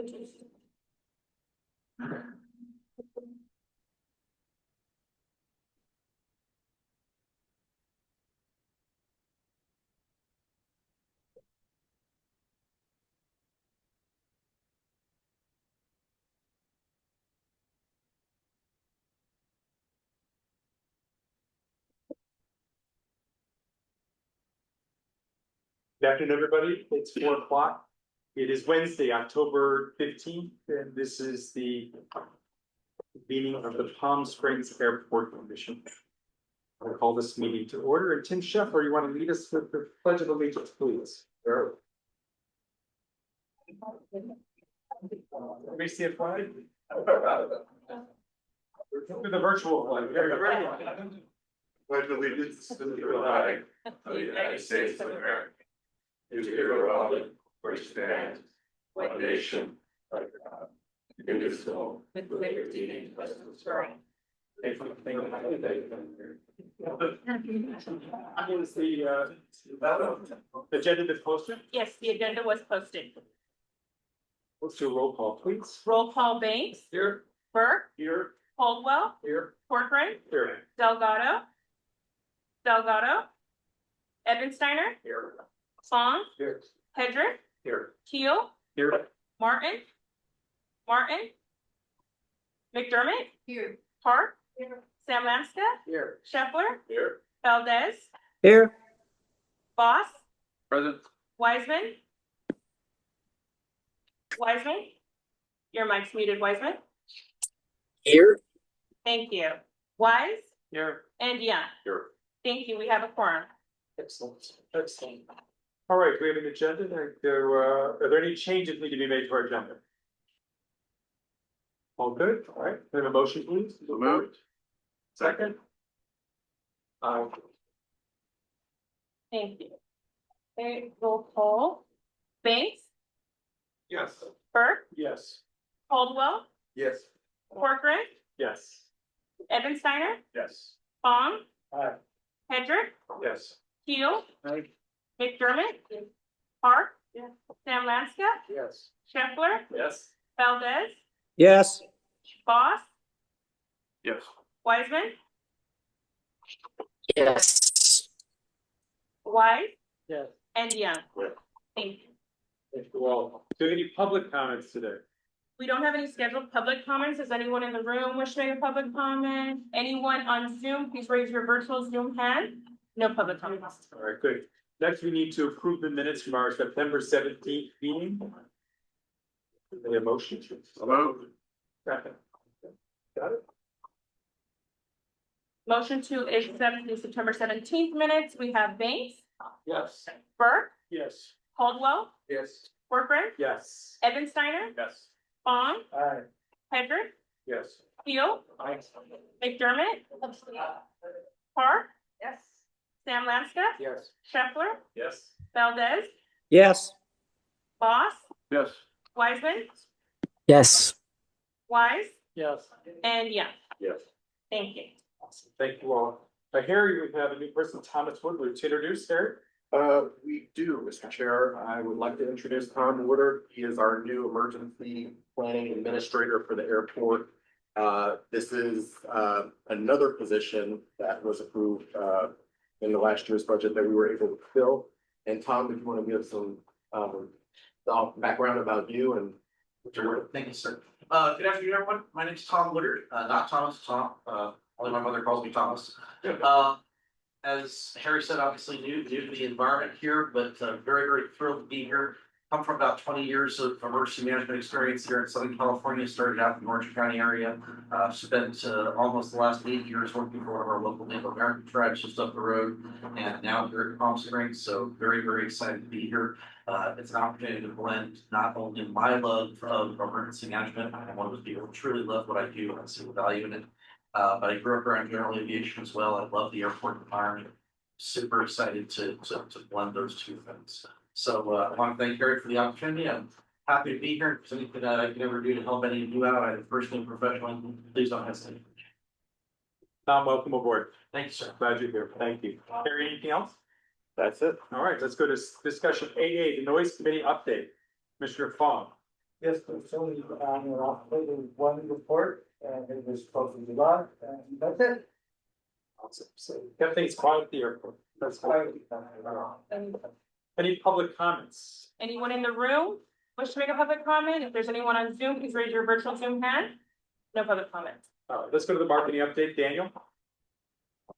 Good afternoon, everybody. It's 4 o'clock. It is Wednesday, October 15th, and this is the meeting of the Palm Springs Airport Commission. I'll call this meeting to order. And Tim Scheffler, you want to lead us with the Pledge of Allegiance, please? Sure. Let me see a flag. Do the virtual flag. Pledge allegiance to the flag of the United States of America, to the republic which stands one nation under God, indivisible, with liberty and justice for all. The agenda that's posted? Yes, the agenda was posted. Let's do a roll call, please. Roll call Banks, Here. Burke, Here. Caldwell, Here. Corcoran, Here. Delgado, Ebensteiner, Here. Fong, Here. Hedrick, Here. Keel, Here. Martin, McDermott, Here. Park, Sam Lanska, Here. Scheffler, Here. Valdez, Here. Boss, Present. Wiseman. Your mic's muted, Wiseman. Here. Thank you. Wise Here. and Young. Here. Thank you. We have a quorum. Excellent. Excellent. All right, we have an agenda. Are there any changes need to be made to our agenda? All good. All right. Can I have a motion, please? Moved. Second. Thank you. Okay, roll call. Banks, Yes. Burke, Yes. Caldwell, Yes. Corcoran, Yes. Ebensteiner, Yes. Fong, Aye. Hedrick, Yes. Keel, Aye. McDermott, Park, Sam Lanska, Yes. Scheffler, Yes. Valdez, Yes. Boss, Yes. Wiseman, Yes. Wise, Yes. and Young. Yes. Thank you. Thank you all. Do you have any public comments today? We don't have any scheduled public comments. Does anyone in the room wish to make a public comment? Anyone on Zoom, please raise your virtual Zoom hand. No public comments. All right, good. Next, we need to approve the minutes from our September 17th meeting. Any motion? Moved. Second. Got it? Motion to accept the September 17th minutes. We have Banks, Yes. Burke, Yes. Caldwell, Yes. Corcoran, Yes. Ebensteiner, Yes. Fong, Aye. Hedrick, Yes. Keel, Aye. McDermott, Park, Yes. Sam Lanska, Yes. Scheffler, Yes. Valdez, Yes. Boss, Yes. Wiseman, Yes. Wise, Yes. and Young. Yes. Thank you. Awesome. Thank you all. Harry, we have a new person, Thomas Woodward, to introduce. Harry. We do, Mr. Chair. I would like to introduce Tom Woodard. He is our new emergency planning administrator for the airport. This is another position that was approved in the last year's budget that we were able to fill. And Tom, if you want to give some background about you and what you're doing. Thank you, sir. Good afternoon, everyone. My name is Tom Woodard, not Thomas, Tom. Only my mother calls me Thomas. As Harry said, obviously new to the environment here, but very thrilled to be here. Come from about 20 years of emergency management experience here in Southern California. Started out in the Orange County area. Spent almost the last 8 years working for one of our local Native American tribes just up the road, and now here at Palm Springs. So very excited to be here. It's an opportunity to blend not only my love of emergency management. I'm one of those people who truly love what I do and I see the value in it. But I grew up around general aviation as well. I love the airport environment. Super excited to blend those two things. So I want to thank Harry for the opportunity. I'm happy to be here. If there's anything that I can ever do to help any of you out, either personally or professionally, please don't hesitate. Tom, welcome aboard. Thank you, sir. Glad you're here. Thank you. Harry, anything else? That's it. All right, let's go to discussion 8A, the noise committee update. Commissioner Fong. Yes, there's only, one report, and it was posted to July, and that's it. Awesome. So everything's quiet at the airport. That's fine. Any public comments? Anyone in the room wish to make a public comment? If there's anyone on Zoom, please raise your virtual Zoom hand. No public comments. All right, let's go to the marketing update. Daniel?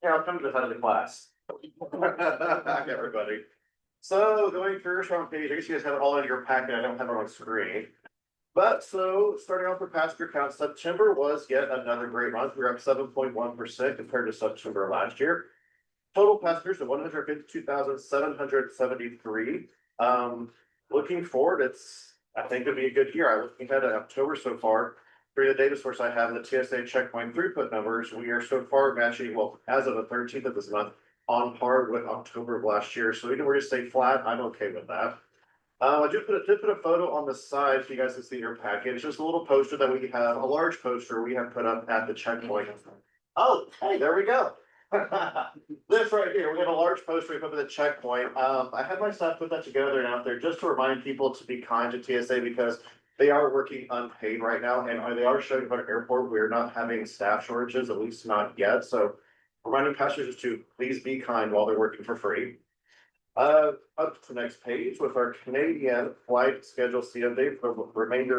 Yeah, I'll come to the head of the class. Hi, everybody. So going first on page, I guess you guys have it all in your packet, I don't have it on screen. But so starting off with passenger count, September was yet another great month. We were up 7.1% compared to September last year. Total passengers of 152,773. Looking forward, I think it'll be a good year. I'm looking ahead at October so far. For the data source I have, the TSA checkpoint throughput numbers, we are so far matching, well, as of the 13th of this month, on par with October of last year. So even we're just stay flat, I'm okay with that. I did put a photo on the side so you guys can see your packet. It's just a little poster that we have, a large poster we have put up at the checkpoint. Oh, hey, there we go. This right here, we have a large poster we put at the checkpoint. I had my staff put that together and out there just to remind people to be kind to TSA because they are working unpaid right now, and they are showing up at our airport. We're not having staff shortages, at least not yet. So reminding passengers to please be kind while they're working for free. Up to the next page with our Canadian flight schedule CMD for the remaining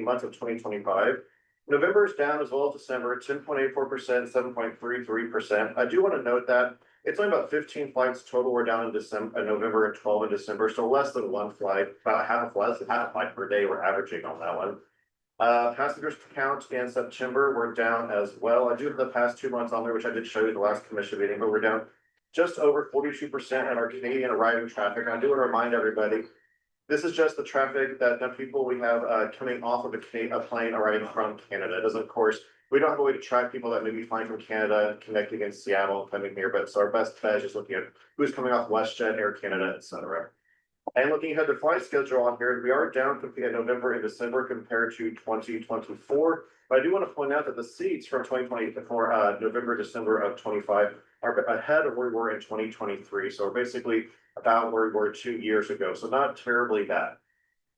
months of 2025. November is down as well as December, 10.84%, 7.33%. I do want to note that it's only about 15 flights total. We're down in December, November, and 12 in December, so less than one flight, about half a flight per day. We're averaging on that one. Passengers count in September, we're down as well. I do have the past 2 months on there, which I did show you the last commission meeting, but we're down just over 42% in our Canadian arriving traffic. I do want to remind everybody, this is just the traffic that the people we have coming off of a plane arriving from Canada. It doesn't, of course, we don't have a way to track people that may be flying from Canada, connecting in Seattle, coming here, but so our best bet is just looking at who's coming off WestJet, Air Canada, etc. And looking ahead to flight schedule on here, we are down in November and December compared to 2024. But I do want to point out that the seats from 2024, November, December of 25 are ahead of where we were in 2023. So we're basically about where we were 2 years ago. So not terribly bad.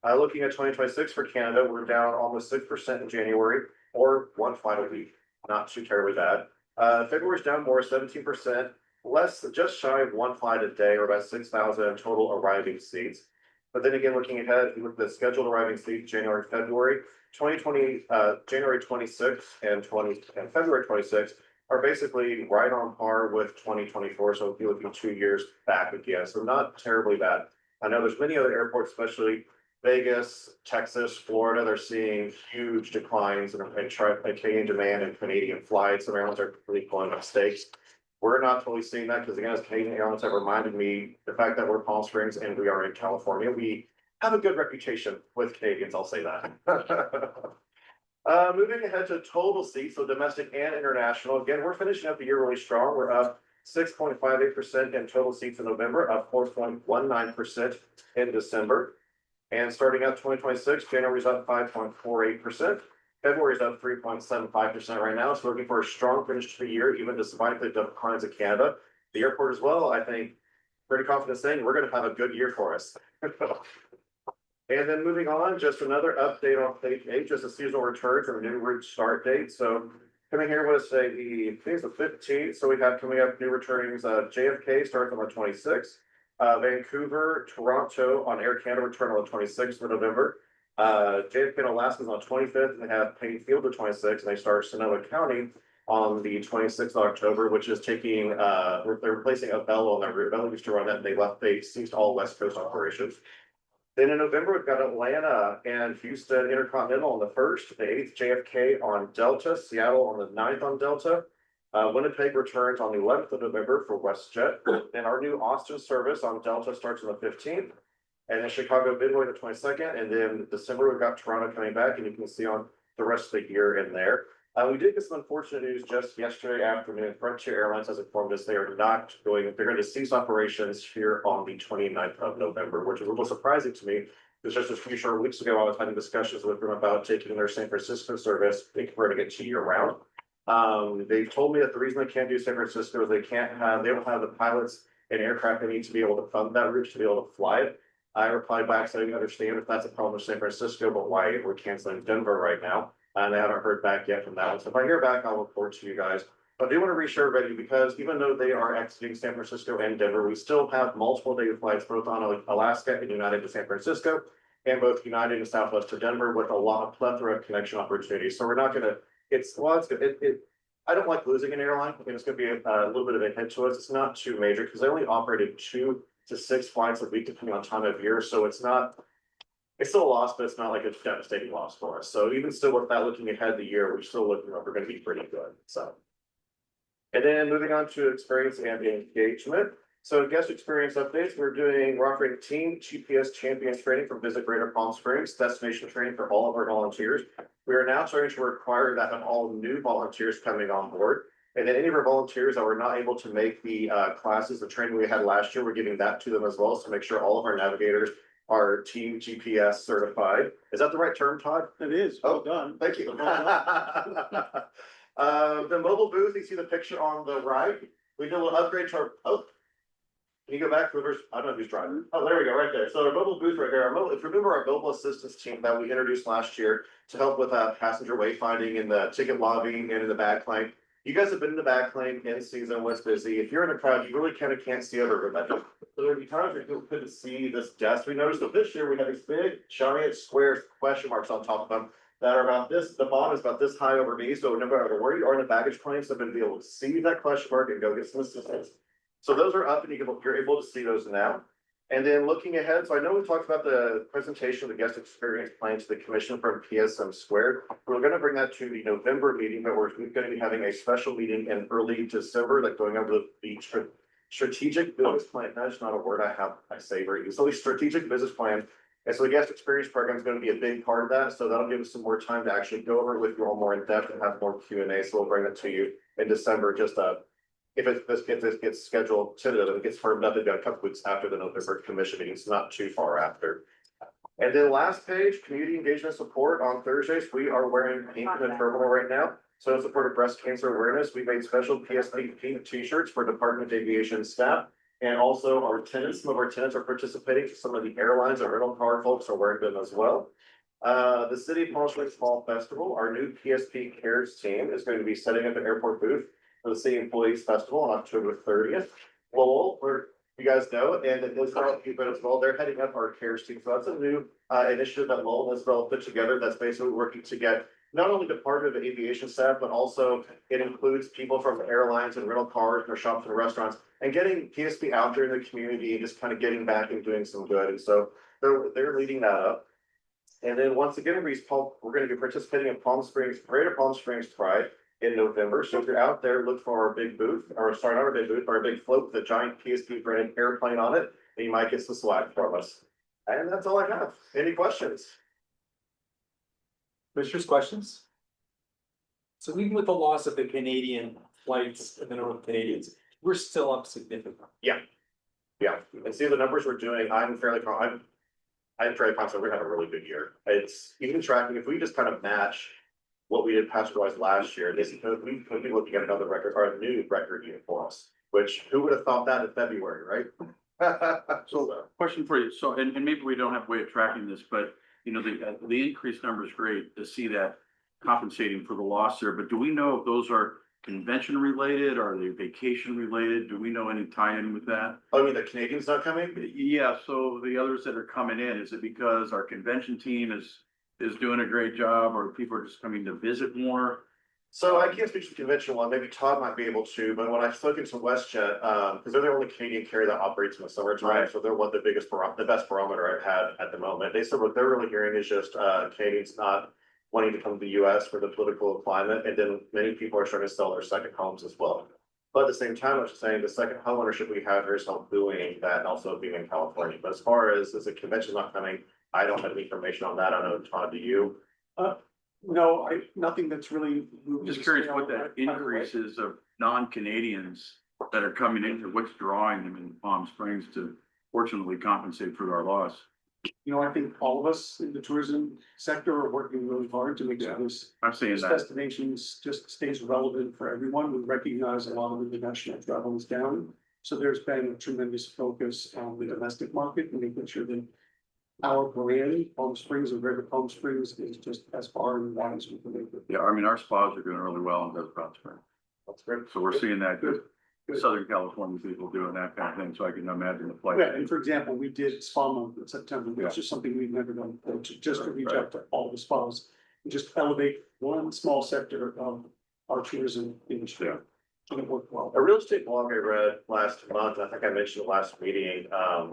Looking at 2026 for Canada, we're down almost 6% in January, or one flight a week. Not too terribly bad. February is down more, 17%. Less, just shy of one flight a day, or about 6,000 total arriving seats. But then again, looking ahead, if you look at the scheduled arriving seats, January, February, 2020, January 26 and February 26 are basically right on par with 2024. So if you're looking 2 years back again, so not terribly bad. I know there's many other airports, especially Vegas, Texas, Florida, they're seeing huge declines in Canadian demand and Canadian flights. And airlines are really pulling up stakes. We're not totally seeing that because again, as Canadian Airlines have reminded me, the fact that we're Palm Springs and we are in California, we have a good reputation with Canadians, I'll say that. Moving ahead to total seats, so domestic and international. Again, we're finishing up the year really strong. We're up 6.58% in total seats in November, up 4.19% in December. And starting out 2026, January is up 5.48%. February is up 3.75% right now. So we're looking for a strong finish to the year, even despite the declines of Canada. The airport as well, I think, pretty confident saying we're going to have a good year for us. And then moving on, just another update on page 8, just a seasonal return from new route start date. So coming here was say the 15th. So we have coming up new returnings. JFK starts on the 26th. Vancouver, Toronto on Air Canada return on the 26th of November. JFK and Alaska is on the 25th, and they have Payne Field the 26th, and they start Sonoma County on the 26th of October, which is taking they're replacing Avelo on their route. Avelo used to run that, and they ceased all West Coast operations. Then in November, we've got Atlanta and Houston Intercontinental on the 1st, the 8th, JFK on Delta, Seattle on the 9th on Delta. Winnipeg returns on the 11th of November for WestJet. Then our new Austin service on Delta starts on the 15th. And then Chicago Midway the 22nd. And then December, we've got Toronto coming back, and you can see on the rest of the year in there. We did get some unfortunate news just yesterday afternoon. Frontier Airlines has informed us they're going to cease operations here on the 29th of November, which is a little surprising to me. Because just a few short weeks ago, I was having discussions with them about taking their San Francisco service, converting it to year round. They told me that the reason they can't do San Francisco is they don't have the pilots and aircraft they need to be able to fund that route to be able to fly it. I replied back saying, I understand if that's a problem with San Francisco, but why we're canceling Denver right now? And I haven't heard back yet from that one. So if I hear back, I'll report to you guys. But I do want to reassure everybody because even though they are exiting San Francisco and Denver, we still have multiple daily flights both on Alaska and United to San Francisco and both United and Southwest to Denver with a lot of plethora of connection opportunities. So we're not gonna, it's good. I don't like losing an airline. I think it's gonna be a little bit of a hit to us. It's not too major because they only operated 2 to 6 flights a week depending on time of year. So it's still a loss, but it's not like a devastating loss for us. So even still with that looking ahead the year, we're still looking like we're gonna be pretty good. So. And then moving on to experience and engagement. So guest experience updates, we're offering team GPS champions training from Visit Greater Palm Springs, destination training for all of our volunteers. We are now starting to require that of all new volunteers coming on board. And then any of our volunteers that were not able to make the classes, the training we had last year, we're giving that to them as well. So make sure all of our navigators are team GPS certified. Is that the right term, Todd? It is, well done. Thank you. The mobile booth, you see the picture on the right. We did a little upgrade to our, can you go back? I don't know who's driving. Oh, there we go, right there. So our mobile booth right here, if you remember our mobile assistance team that we introduced last year to help with passenger wayfinding in the ticket lobby and in the back lane. You guys have been in the back lane in season when it's busy. If you're in a crowd, you really kind of can't see over Rebecca. So there'll be times where you couldn't see this desk. We noticed that this year we have these big giant square question marks on top of them that are about this, the bottom is about this high over me. So no matter where you are in the baggage claim, someone will be able to see that question mark and go get some assistance. So those are up and you're able to see those now. And then looking ahead, so I know we talked about the presentation of the guest experience plan to the commission from PSM Squared. We're going to bring that to the November meeting, but we're going to be having a special meeting in early December, like going over the strategic business plan. That's not a word I say very easily. Strategic business plan. And so the guest experience program is going to be a big part of that. So that'll give us some more time to actually go over it with you all more in depth and have more Q&A. So we'll bring that to you in December, just if this gets scheduled tentative and it gets firmed up, it'll be a couple weeks after the November commission meeting. It's not too far after. And then last page, community engagement support on Thursdays. We are wearing pink in the terminal right now. So in support of breast cancer awareness, we made special PSP pink t-shirts for Department of Aviation staff. And also our tenants, some of our tenants are participating. Some of the airlines and rental car folks are wearing them as well. The City of Palm Springs Fall Festival, our new PSP Cares team is going to be setting up an airport booth for the City Employees Festival on October 30th. Lowell, where you guys know, and it is but as well, they're heading up our Cares team. So that's a new initiative that Lowell and Isabel put together that's basically working to get not only Department of Aviation staff, but also it includes people from airlines and rental cars and their shops and restaurants and getting PSP out there in the community and just kind of getting back and doing some good. And so they're leading that up. And then once again, we're going to be participating in Palm Springs, Greater Palm Springs Pride in November. So if you're out there, look for our big booth, or sorry, not our big booth, but our big float with a giant PSP branded airplane on it, and you might get some swag from us. And that's all I have. Any questions? Commissioners, questions? So even with the loss of the Canadian flights and the North Canadians, we're still up significantly. Yeah, and see the numbers we're doing, I'm fairly confident we're gonna have a really good year. It's even tracking, if we just kind of match what we did passenger-wise last year, we could be looking at another record, or a new record year for us, which who would have thought that in February, right? So, question for you, so, and maybe we don't have a way of tracking this, but, you know, the increased number is great to see that compensating for the loss there, but do we know if those are convention related, or are they vacation related? Do we know any tie-in with that? I mean, the Canadians not coming? Yeah, so the others that are coming in, is it because our convention team is doing a great job, or people are just coming to visit more? So I can't speak to the convention one, maybe Todd might be able to, but when I've spoken to WestJet, because they're the only Canadian carrier that operates in the summertime, Right. so they're the best barometer I've had at the moment. They said what they're really hearing is just Canadians not wanting to come to the US for the political climate, and then many people are starting to sell their second homes as well. But at the same time, I was just saying the second home ownership we have here is help doing that and also being in California. But as far as the convention not coming, I don't have any information on that. I don't know, Todd, do you? No, nothing that's really. Just curious what that increase is of non-Canadians that are coming in, or what's drawing them in Palm Springs to fortunately compensate for our loss. You know, I think all of us in the tourism sector are working really hard to make sure I'm saying this that. destinations just stays relevant for everyone. We recognize a lot of international travel is down. So there's been a tremendous focus on the domestic market and making sure that our brand, Palm Springs or Greater Palm Springs is just as far and wide as we can make it. Yeah, I mean, our spas are doing really well in Desert Hot Springs. That's great. So we're seeing that Good. Good. Southern California people doing that kind of thing, so I can imagine the flight. Yeah, and for example, we did spa month in September, which is something we've never done, before, just to reach out to all the spas. And just elevate one small sector of our tourism industry. Yeah. And it worked well. A real estate blog I read last month, I think I mentioned it last meeting,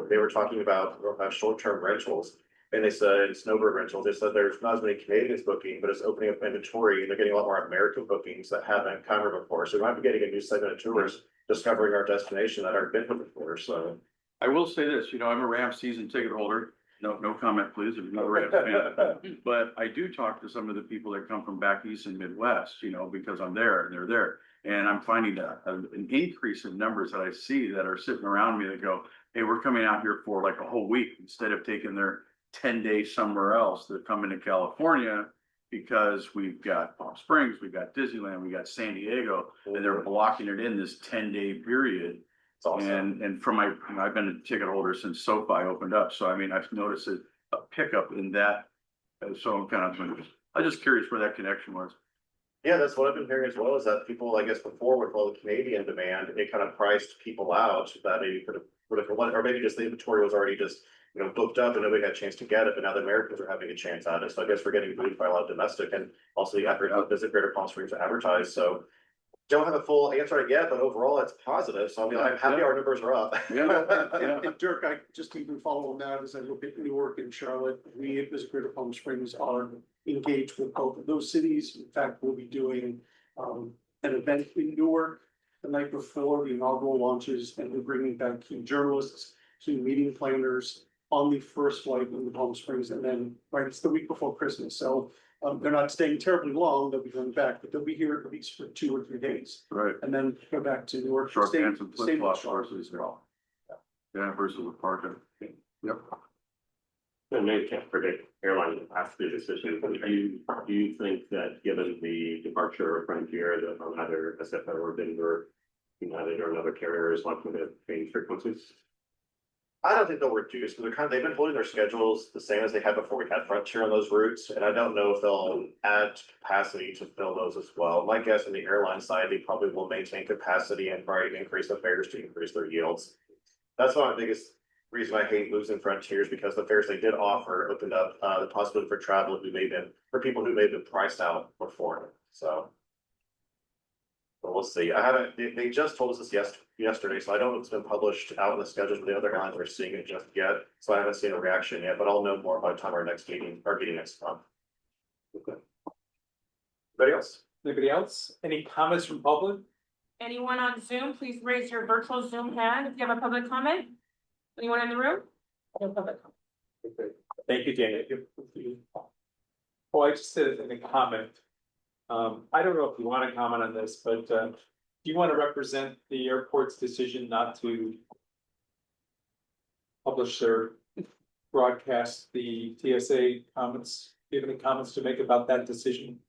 they were talking about short-term rentals. And they said snowbird rentals, they said there's not as many Canadians booking, but it's opening up inventory and they're getting a lot more American bookings that haven't come here before. So we might be getting a new segment of tourists discovering our destination that aren't been here before, so. I will say this, I'm a Rams season ticket holder. No comment, please, if you're not a Rams fan. But I do talk to some of the people that come from back east and Midwest, because I'm there and they're there. And I'm finding an increase in numbers that I see that are sitting around me that go, hey, we're coming out here for like a whole week instead of taking their 10 days somewhere else. They're coming to California because we've got Palm Springs, we've got Disneyland, we got San Diego, and they're blocking it in this 10-day period. It's awesome. And from I've been a ticket holder since SoFi opened up. So I mean, I've noticed a pickup in that. So I'm just curious where that connection was. Yeah, that's what I've been hearing as well, is that people, I guess, before with all the Canadian demand, it kind of priced people out that maybe could have, or maybe just the inventory was already just, booked up and nobody had a chance to get it, but now the Americans are having a chance at it. So I guess we're getting moved by a lot of domestic and also the effort to visit Greater Palm Springs to advertise. So don't have a full answer yet, but overall it's positive. So I mean, I'm happy our numbers are up. And Dirk, I just even follow on that as I look at Newark and Charlotte, we as Greater Palm Springs are engaged with both of those cities. In fact, we'll be doing an event in Newark the night before the inaugural launches, and we're bringing back key journalists, key meeting planners on the first flight into Palm Springs, and then, right, it's the week before Christmas, so they're not staying terribly long, they'll be coming back, but they'll be here at least for 2 or 3 days, Right. and then go back to Newark. Short Stay- pants and stay flip flops with Charlotte versus as well. Yeah, versus the park. Yep. And they can't predict airline capacity decisions. Do you think that given the departure of Frontier, that on either SFO or Denver, United or another carrier is likely to change frequencies? I don't think they'll reduce, because they've been holding their schedules the same as they had before we had Frontier on those routes, and I don't know if they'll add capacity to fill those as well. My guess on the airline side, they probably will maintain capacity and probably increase the fares to increase their yields. That's my biggest reason I hate losing Frontiers, because the fares they did offer opened up the possibility for travel for people who may have been priced out before, so. But we'll see. They just told us this yesterday, so I don't know if it's been published out in the schedules, but the other airlines are seeing it just yet. So I haven't seen a reaction yet, but I'll know more by the time our meeting next month. Okay. Anybody else? Anybody else? Any comments from public? Anyone on Zoom, please raise your virtual Zoom hand if you have a public comment. Anyone in the room? No public comment. Thank you, Dana. Oh, I just said it in a comment. I don't know if you want to comment on this, but do you want to represent the airport's decision not to publish or broadcast the TSA comments? Do you have any comments to make about that decision?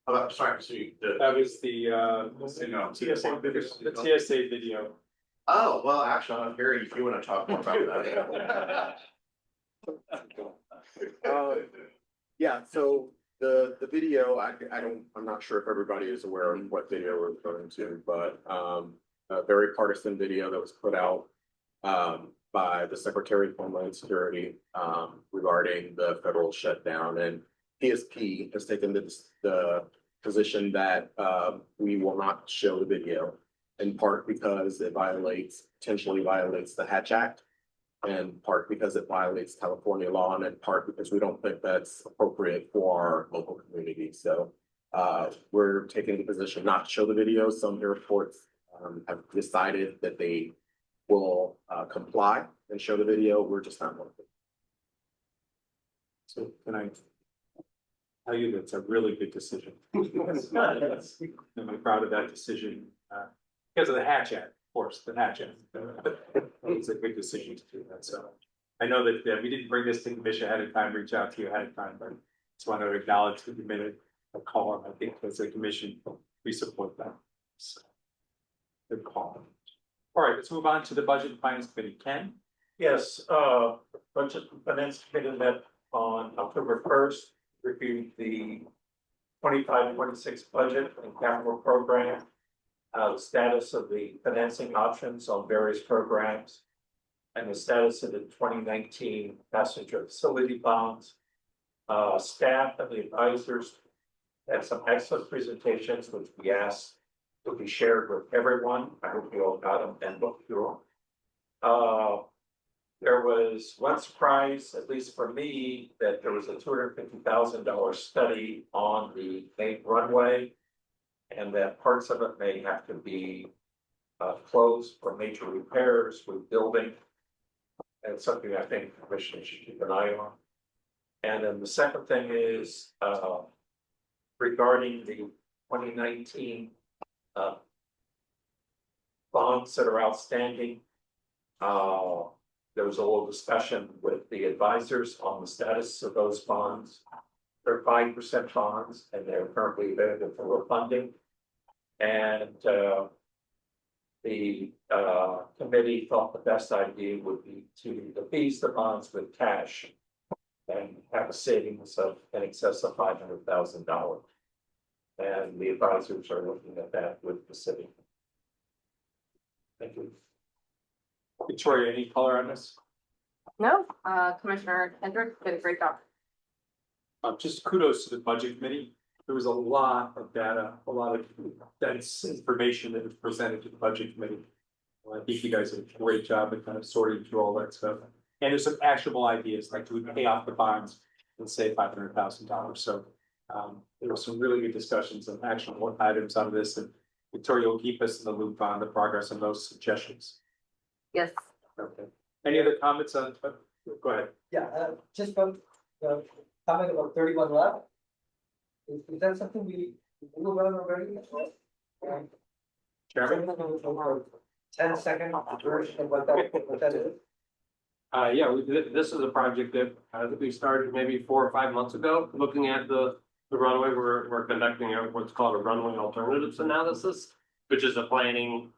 Oh, I'm sorry, so That was the TSA video. the TSA video. Oh, well, actually, I'm very, if you want to talk more about that. Yeah, so the video, I'm not sure if everybody is aware of what video we're referring to, but a very partisan video that was put out by the Secretary of Homeland Security regarding the federal shutdown, and PSP has taken the position that we will not show the video, in part because it potentially violates the Hatch Act, and part because it violates California law, and in part because we don't think that's appropriate for our local community. So we're taking the position not to show the video. Some airports have decided that they will comply and show the video. We're just not one of them. So can I tell you that's a really good decision? I'm proud of that decision because of the Hatch Act, of course, the Hatch Act. It's a good decision to do that. So I know that we didn't bring this to the commission ahead of time, reach out to you ahead of time, but just want to acknowledge that you made a call. And I think as a commission, we support that. So, good call. All right, let's move on to the Budget and Finance Committee. Ken, Yes, budget and finance committee met on October first, reviewed the 25-26 budget and capital program. The status of the financing options on various programs. And the status of the 2019 passenger facility bonds. Staff and the advisors had some excellent presentations, which we asked to be shared with everyone. I hope you all got them and looked through them. There was one surprise, at least for me, that there was a $250,000 study on the main runway. And that parts of it may have to be closed for major repairs with building. And something I think the commission should keep an eye on. And then the second thing is regarding the 2019 bonds that are outstanding. There was a little discussion with the advisors on the status of those bonds. They're 5% bonds and they're currently available for refunding. And the committee thought the best idea would be to defease the bonds with cash and have a savings of in excess of $500,000. And the advisors are looking at that with the city. Thank you. Victoria, any color on this? No, Commissioner Hendrick did a great job. Just kudos to the budget committee. There was a lot of data, a lot of dense information that was presented to the budget committee. I think you guys did a great job of kind of sorting through all that stuff. And there's some actionable ideas, like to pay off the bonds and save $500,000. So there were some really good discussions and actionable items on this, and Victoria will keep us in the loop on the progress on those suggestions. Yes. Okay. Any other comments on, go ahead. Yeah, just one, comment about 31 left. Is that something we move on already? Chairman? 10-second version of what that is. Yeah, this is a project that we started maybe 4 or 5 months ago, looking at the runway. We're conducting what's called a runway alternatives analysis, which is a planning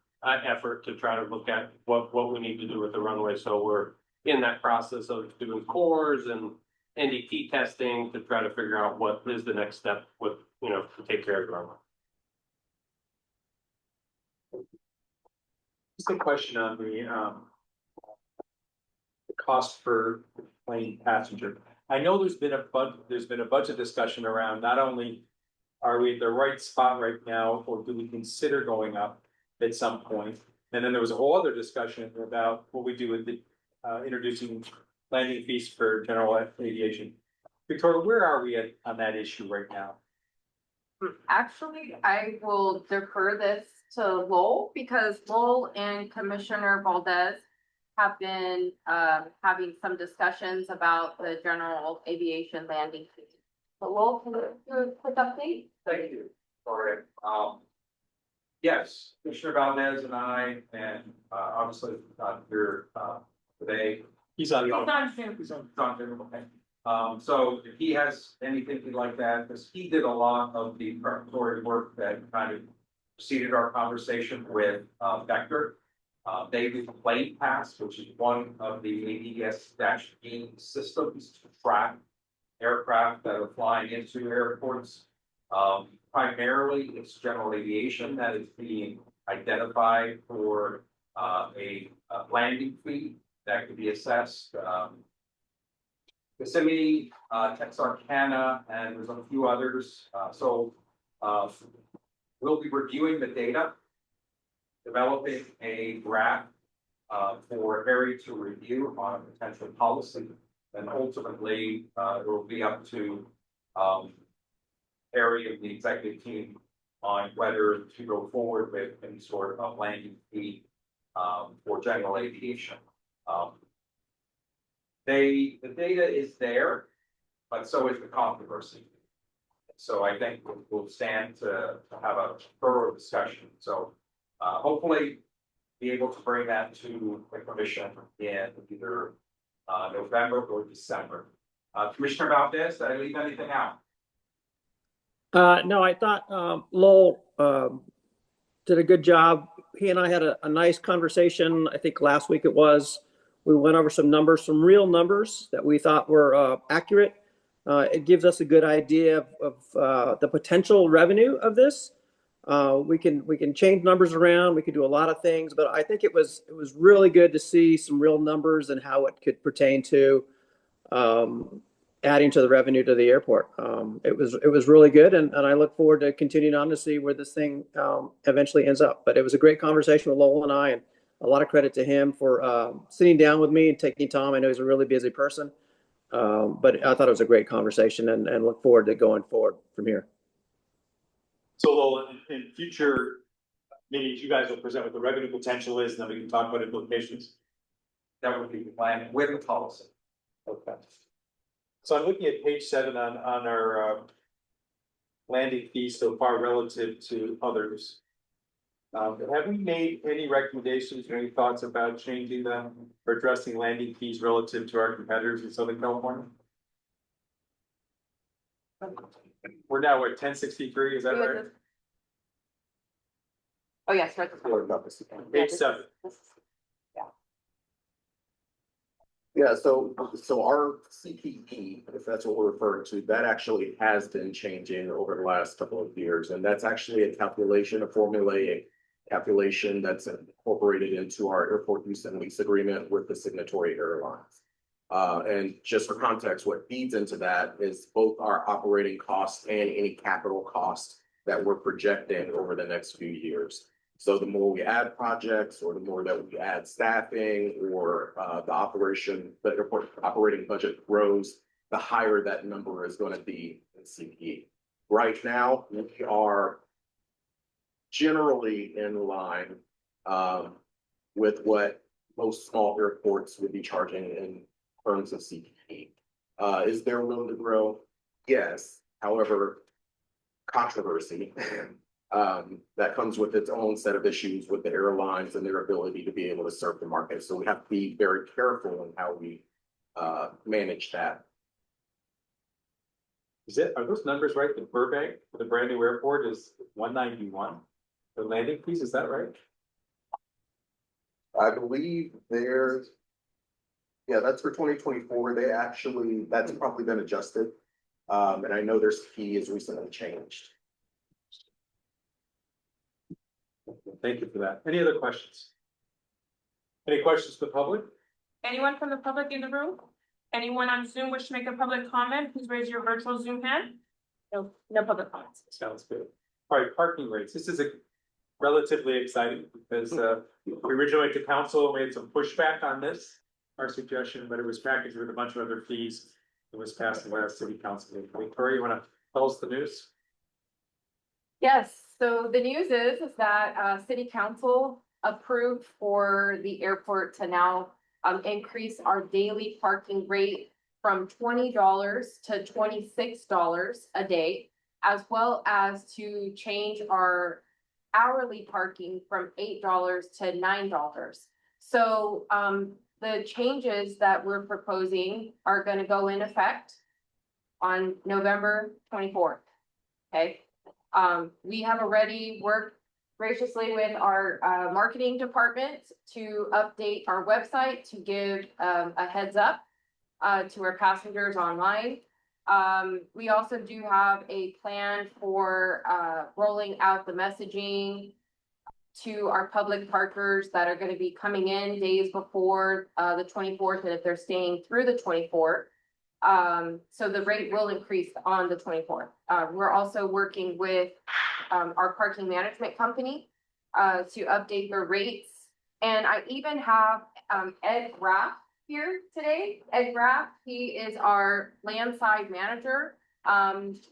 effort to try to look at what we need to do with the runway. So we're in that process of doing cores and NDT testing to try to figure out what is the next step with, to take care of the runway. Just a question on the cost per plane passenger. I know there's been a budget discussion around not only are we at the right spot right now, or do we consider going up at some point? And then there was a whole other discussion about what we do with the introducing landing fees for general aviation. Victoria, where are we at on that issue right now? Actually, I will defer this to Lowell because Lowell and Commissioner Valdez have been having some discussions about the general aviation landing fee. But Lowell, can you do a quick update? Thank you. All right. Yes, Commissioner Valdez and I, and obviously here today. He's on. It's on Zoom. He's on Zoom, okay. So if he has anything like that, because he did a lot of the preparatory work that kind of preceded our conversation with Vector. They did the plane pass, which is one of the ADS-B systems to track aircraft that are flying into airports. Primarily, it's general aviation that is being identified for a landing fee that could be assessed. Kissimmee, Texarkana, and there's a few others. So we'll be reviewing the data, developing a draft for Harry to review on a potential policy, and ultimately it will be up to Harry and the executive team on whether to go forward with any sort of landing fee for general aviation. The data is there, but so is the controversy. So I think we'll stand to have a thorough discussion. So hopefully be able to bring that to the commission in either November or December. Commissioner Valdez, did I leave anything out? No, I thought Lowell did a good job. He and I had a nice conversation, I think last week it was, We went over some numbers, some real numbers that we thought were accurate. It gives us a good idea of the potential revenue of this. We can change numbers around. We could do a lot of things, but I think it was really good to see some real numbers and how it could pertain to adding to the revenue to the airport. It was really good, and I look forward to continuing on to see where this thing eventually ends up. But it was a great conversation with Lowell and I, and a lot of credit to him for sitting down with me and taking time. I know he's a really busy person, but I thought it was a great conversation, and look forward to going forward from here. So Lowell, in future meetings, you guys will present what the revenue potential is, and then we can talk about implications. That would be the plan with the policy. Okay. So I'm looking at page 7 on our landing fees so far relative to others. Have we made any recommendations or any thoughts about changing them or addressing landing fees relative to our competitors in Southern California? We're now at 1063, is that right? Oh, yes, right. Page 7. Yeah, so our CPE, if that's what we're referring to, that actually has been changing over the last couple of years. And that's actually a calculation, a formulaic calculation that's incorporated into our airport use and lease agreement with the signatory airlines. And just for context, what feeds into that is both our operating costs and any capital costs that we're projecting over the next few years. So the more we add projects, or the more that we add staffing, or the airport operating budget grows, the higher that number is going to be in CPE. Right now, we are generally in line with what most small airports would be charging in terms of CPE. Is there room to grow? Yes. However, controversy that comes with its own set of issues with the airlines and their ability to be able to serve the market. So we have to be very careful in how we manage that. Are those numbers right? The Burbank, for the brand new airport, is 191. The landing fees, is that right? I believe there's, yeah, that's for 2024. That's probably been adjusted. And I know their fee is recently changed. Thank you for that. Any other questions? Any questions for the public? Anyone from the public in the room? Anyone on Zoom wish to make a public comment? Please raise your virtual Zoom hand. No public comments. Sounds good. All right, parking rates. This is relatively exciting because we originally went to council, we had some pushback on this, our suggestion, but it was packaged with a bunch of other fees. It was passed in the last city council meeting. Victoria, you want to tell us the news? Yes, so the news is that city council approved for the airport to now increase our daily parking rate from $20 to $26 a day, as well as to change our hourly parking from $8 to $9. So the changes that we're proposing are going to go in effect on November 24th. Okay. We have already worked graciously with our marketing department to update our website to give a heads up to our passengers online. We also do have a plan for rolling out the messaging to our public parkers that are going to be coming in days before the 24th, and if they're staying through the 24th. So the rate will increase on the 24th. We're also working with our parking management company to update their rates. And I even have Ed Graff here today. Ed Graff, he is our landside manager.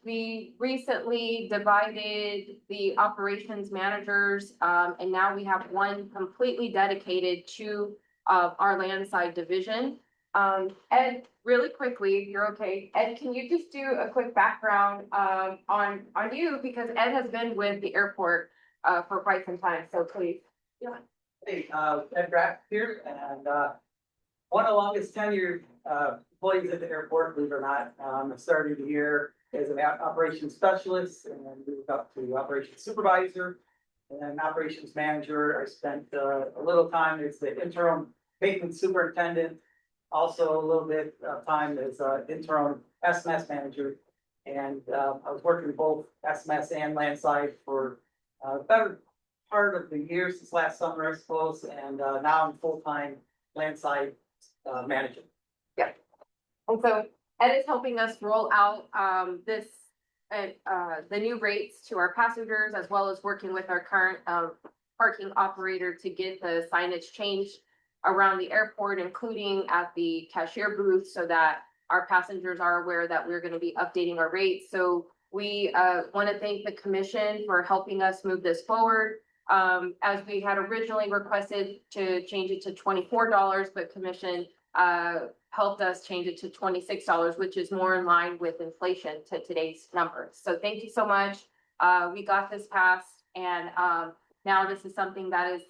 We recently divided the operations managers, and now we have one completely dedicated to our landside division. Ed, really quickly, if you're okay, Ed, can you just do a quick background on you, because Ed has been with the airport for quite some time, so please. Yeah. Hey, Ed Graff here, and one of the longest tenured employees at the airport, believe it or not. I started here as an operations specialist, and then moved up to operations supervisor, and then operations manager. I spent a little time as the interim maintenance superintendent. Also a little bit of time as interim SMS manager. And I was working both SMS and landside for a better part of the year since last summer, I suppose. And now I'm full-time landside manager. And so Ed is helping us roll out this the new rates to our passengers, as well as working with our current parking operator to get the signage changed around the airport, including at the cashier booth, so that our passengers are aware that we're going to be updating our rates. So we want to thank the commission for helping us move this forward. As we had originally requested to change it to $24, but commission helped us change it to $26, which is more in line with inflation to today's numbers. So thank you so much. We got this passed, and now this is something that is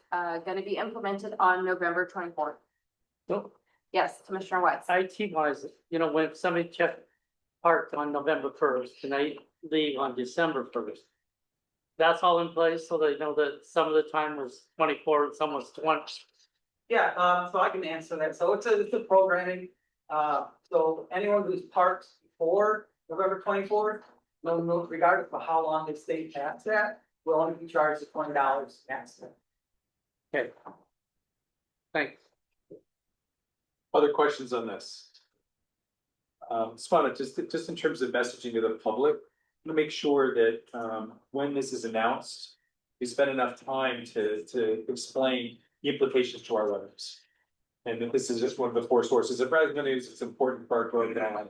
going to be implemented on November 24th. So Yes, Commissioner West. IT wise, you know, when somebody checked parked on November 1st and they leave on December 1st. That's all in place, so they know that some of the time was 24 and some was 20. Yeah, so I can answer that. So it's a programming. So anyone who's parked before November 24th, no, regardless of how long they stay past that, will only be charged the $20 maximum. Okay. Thanks. Other questions on this? Spana, just in terms of messaging to the public, to make sure that when this is announced, we spend enough time to explain the implications to our revenues. And that this is just one of the four sources of revenues. It's important for our growth and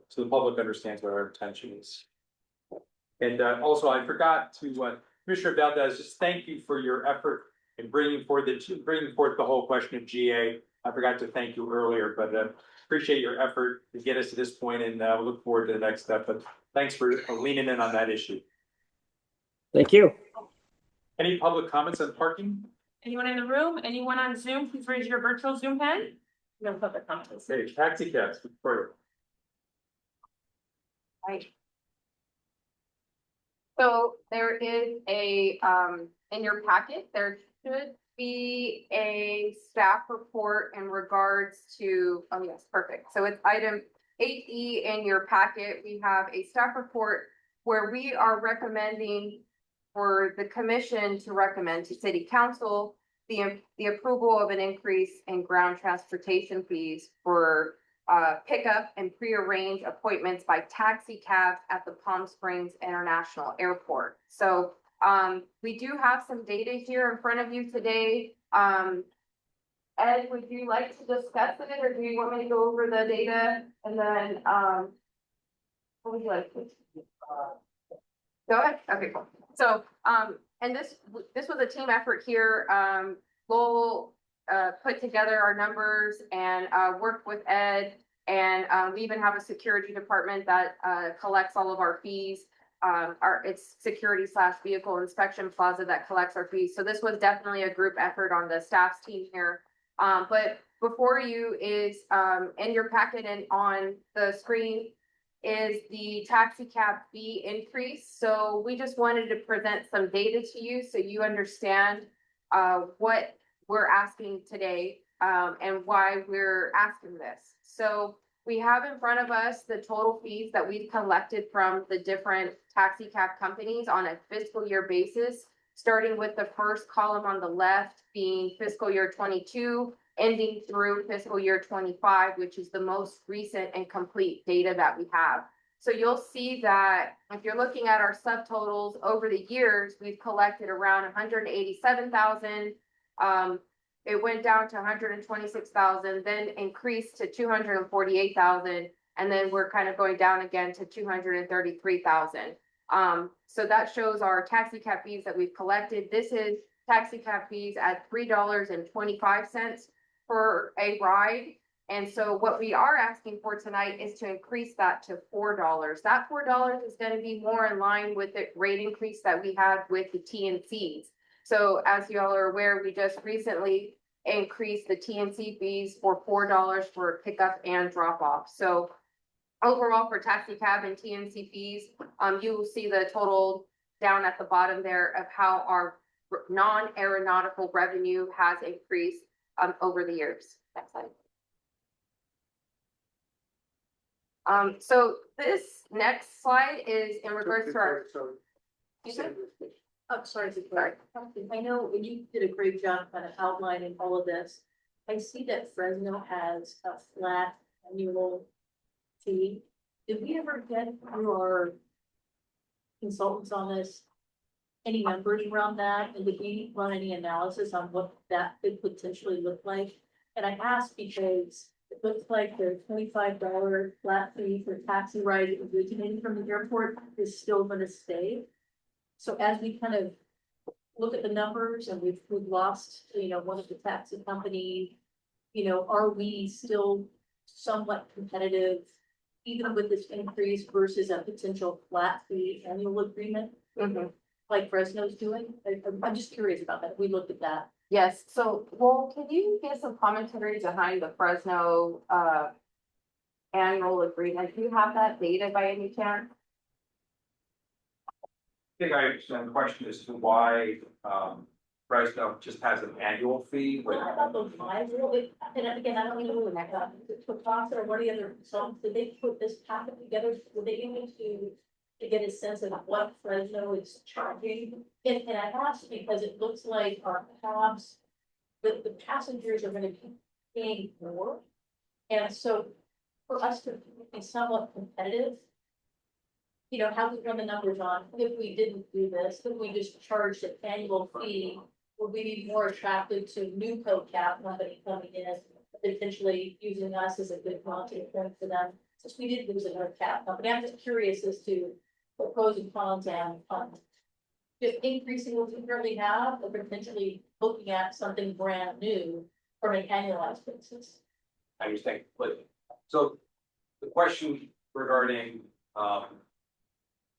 so the public understands what our intention is. And also, I forgot to Commissioner Valdez, just thank you for your effort in bringing forth the whole question of GA. I forgot to thank you earlier, but appreciate your effort to get us to this point, and we look forward to the next step. But thanks for leaning in on that issue. Thank you. Any public comments on parking? Anyone in the room? Anyone on Zoom? Please raise your virtual Zoom hand. No public comments. Okay, taxi cabs, Victoria. Right. So there is a, in your packet, there should be a staff report in regards to, oh yes, perfect. So it's item 8E in your packet. We have a staff report where we are recommending for the commission to recommend to city council the approval of an increase in ground transportation fees for pickup and prearrange appointments by taxi cabs at the Palm Springs International Airport. So we do have some data here in front of you today. Ed, would you like to discuss it, or do you want me to go over the data and then what would you like to? Go ahead. Okay, cool. So and this was a team effort here. We'll put together our numbers and work with Ed, and we even have a security department that collects all of our fees. It's security / vehicle inspection plaza that collects our fees. So this was definitely a group effort on the staff's team here. But before you is in your packet and on the screen is the taxi cab fee increase. So we just wanted to present some data to you so you understand what we're asking today and why we're asking this. So we have in front of us the total fees that we've collected from the different taxi cab companies on a fiscal year basis, starting with the first column on the left being fiscal year 22, ending through fiscal year 25, which is the most recent and complete data that we have. So you'll see that if you're looking at our subtotals over the years, we've collected around 187,000. It went down to 126,000, then increased to 248,000, and then we're kind of going down again to 233,000. So that shows our taxi cab fees that we've collected. This is taxi cab fees at $3.25 for a ride. And so what we are asking for tonight is to increase that to $4. That $4 is going to be more in line with the rate increase that we had with the TNCs. So as you all are aware, we just recently increased the TNC fees for $4 for pickup and drop off. So overall for taxi cab and TNC fees, you will see the total down at the bottom there of how our non-aeronautical revenue has increased. over the years. Next slide. So this next slide is in regards to our. Excuse me? I'm sorry, I know you did a great job kind of outlining all of this. I see that Fresno has a flat annual fee. Did we ever get through our consultants on this? Any numbers around that? And did we run any analysis on what that could potentially look like? And I ask because it looks like the $25 flat fee for taxi ride originating from the airport is still gonna stay. So as we kind of look at the numbers and we've lost, one of the taxi companies, are we still somewhat competitive even with this increase versus a potential flat fee annual agreement? Like Fresno's doing? I'm just curious about that. We looked at that. Yes, so, well, can you give some commentary behind the Fresno, annual agreement? Do you have that data by any chance? I think I understand the question as to why, Fresno just has an annual fee with. Well, I thought those lives, and again, I don't know when that got, to Fox or what the other consultants, did they put this packet together? Were they able to get a sense of what Fresno is charging? And I asked because it looks like our cabs, the passengers are gonna be paying more. And so for us to be somewhat competitive, how we run the numbers on, if we didn't do this, if we just charged an annual fee, would we be more attracted to new cab company coming in, potentially using us as a good marketing point for them? Since we did lose another cab company, I'm just curious as to the pros and cons and just increasing what we currently have, or potentially looking at something brand new from an annualized basis. I understand, but, so the question regarding,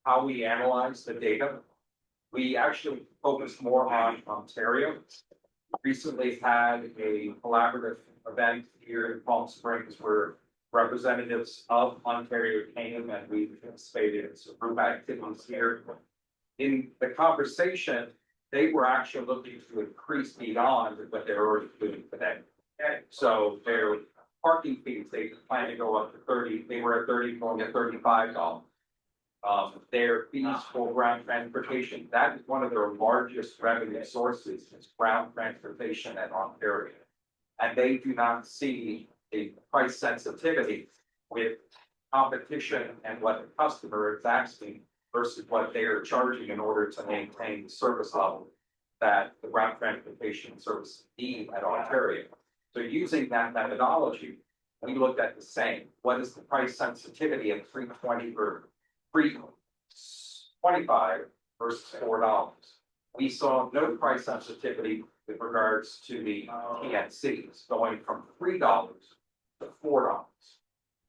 how we analyze the data, we actually focus more on Ontario. Recently had a collaborative event here in Palm Springs where representatives of Ontario came and we participated in some group activities here. In the conversation, they were actually looking to increase beyond what they're already doing today. Okay, so their parking fees, they plan to go up to 30, they were at 30, going to $35. Their fees for ground transportation, that is one of their largest revenue sources, is ground transportation in Ontario. And they do not see a price sensitivity with competition and what the customer is asking versus what they are charging in order to maintain the service level that the ground transportation service need at Ontario. So using that methodology, we looked at the same. What is the price sensitivity of $3.20 or $3.25 versus $4? We saw no price sensitivity with regards to the TNCs going from $3 to $4.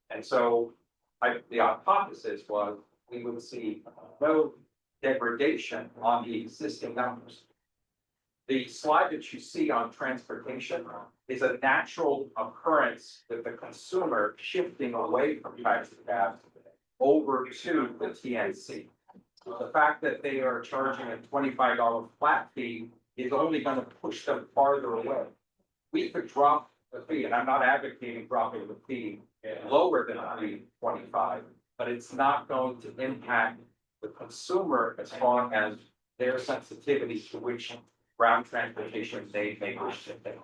And so the hypothesis was we would see no degradation on the existing numbers. The slide that you see on transportation is a natural occurrence with the consumer shifting away from taxi cabs over to the TNC. The fact that they are charging a $25 flat fee is only going to push them farther away. We could drop the fee, and I'm not advocating dropping the fee lower than $3.25, but it's not going to impact the consumer as far as their sensitivity to which ground transportation they may wish to take.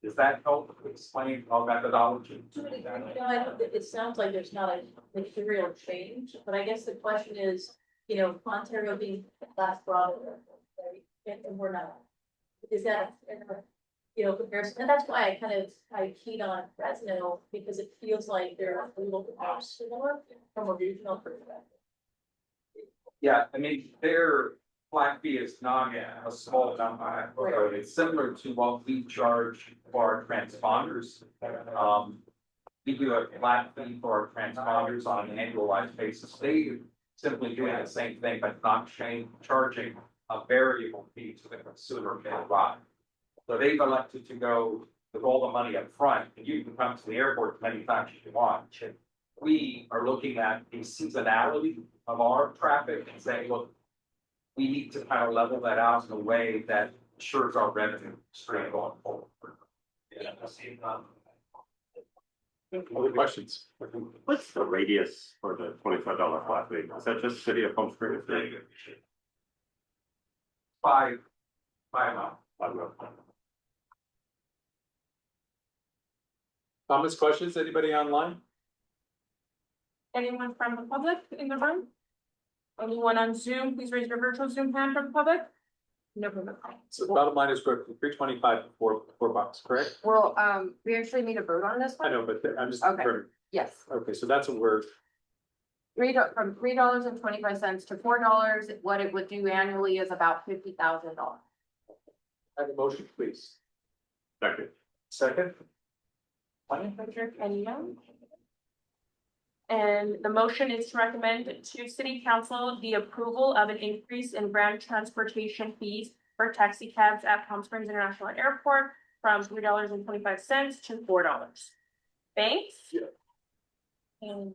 Does that help explain our methodology? It sounds like there's not a material change, but I guess the question is, Ontario being last broader, right? And we're not. Is that, comparison? And that's why I keyed on Fresno, because it feels like they're a little bit more similar from a regional perspective. Yeah, I mean, their flat fee is not a small number. So it's similar to what we charge for our transponders. We do a flat fee for our transponders on an annualized basis. They simply doing the same thing, but not charging a variable fee to the consumer ride. So they've elected to go with all the money up front, and you can come to the airport as many times as you want. We are looking at the seasonality of our traffic and saying, look, we need to kind of level that out in a way that ensures our revenue stream going forward. Other questions? What's the radius for the $25 flat fee? Is that just city of Palm Springs? Five miles. I don't know. Comments, questions? Anybody online? Anyone from the public in the room? Anyone on Zoom, please raise your virtual Zoom hand from the public. No public. So the bottom line is we're $325 for $4, correct? Well, we actually need a vote on this I one? know, but I'm just Okay. confirming. Yes, Okay, so that's what we're, from $3.25 to $4, what it would do annually is about $50,000. have a motion, please. Second. Second? Frederick, anyone? And the motion is to recommend to city council the approval of an increase in ground transportation fees for taxi cabs at Palm Springs International Airport from $3.25 to $4. Banks? Yeah. And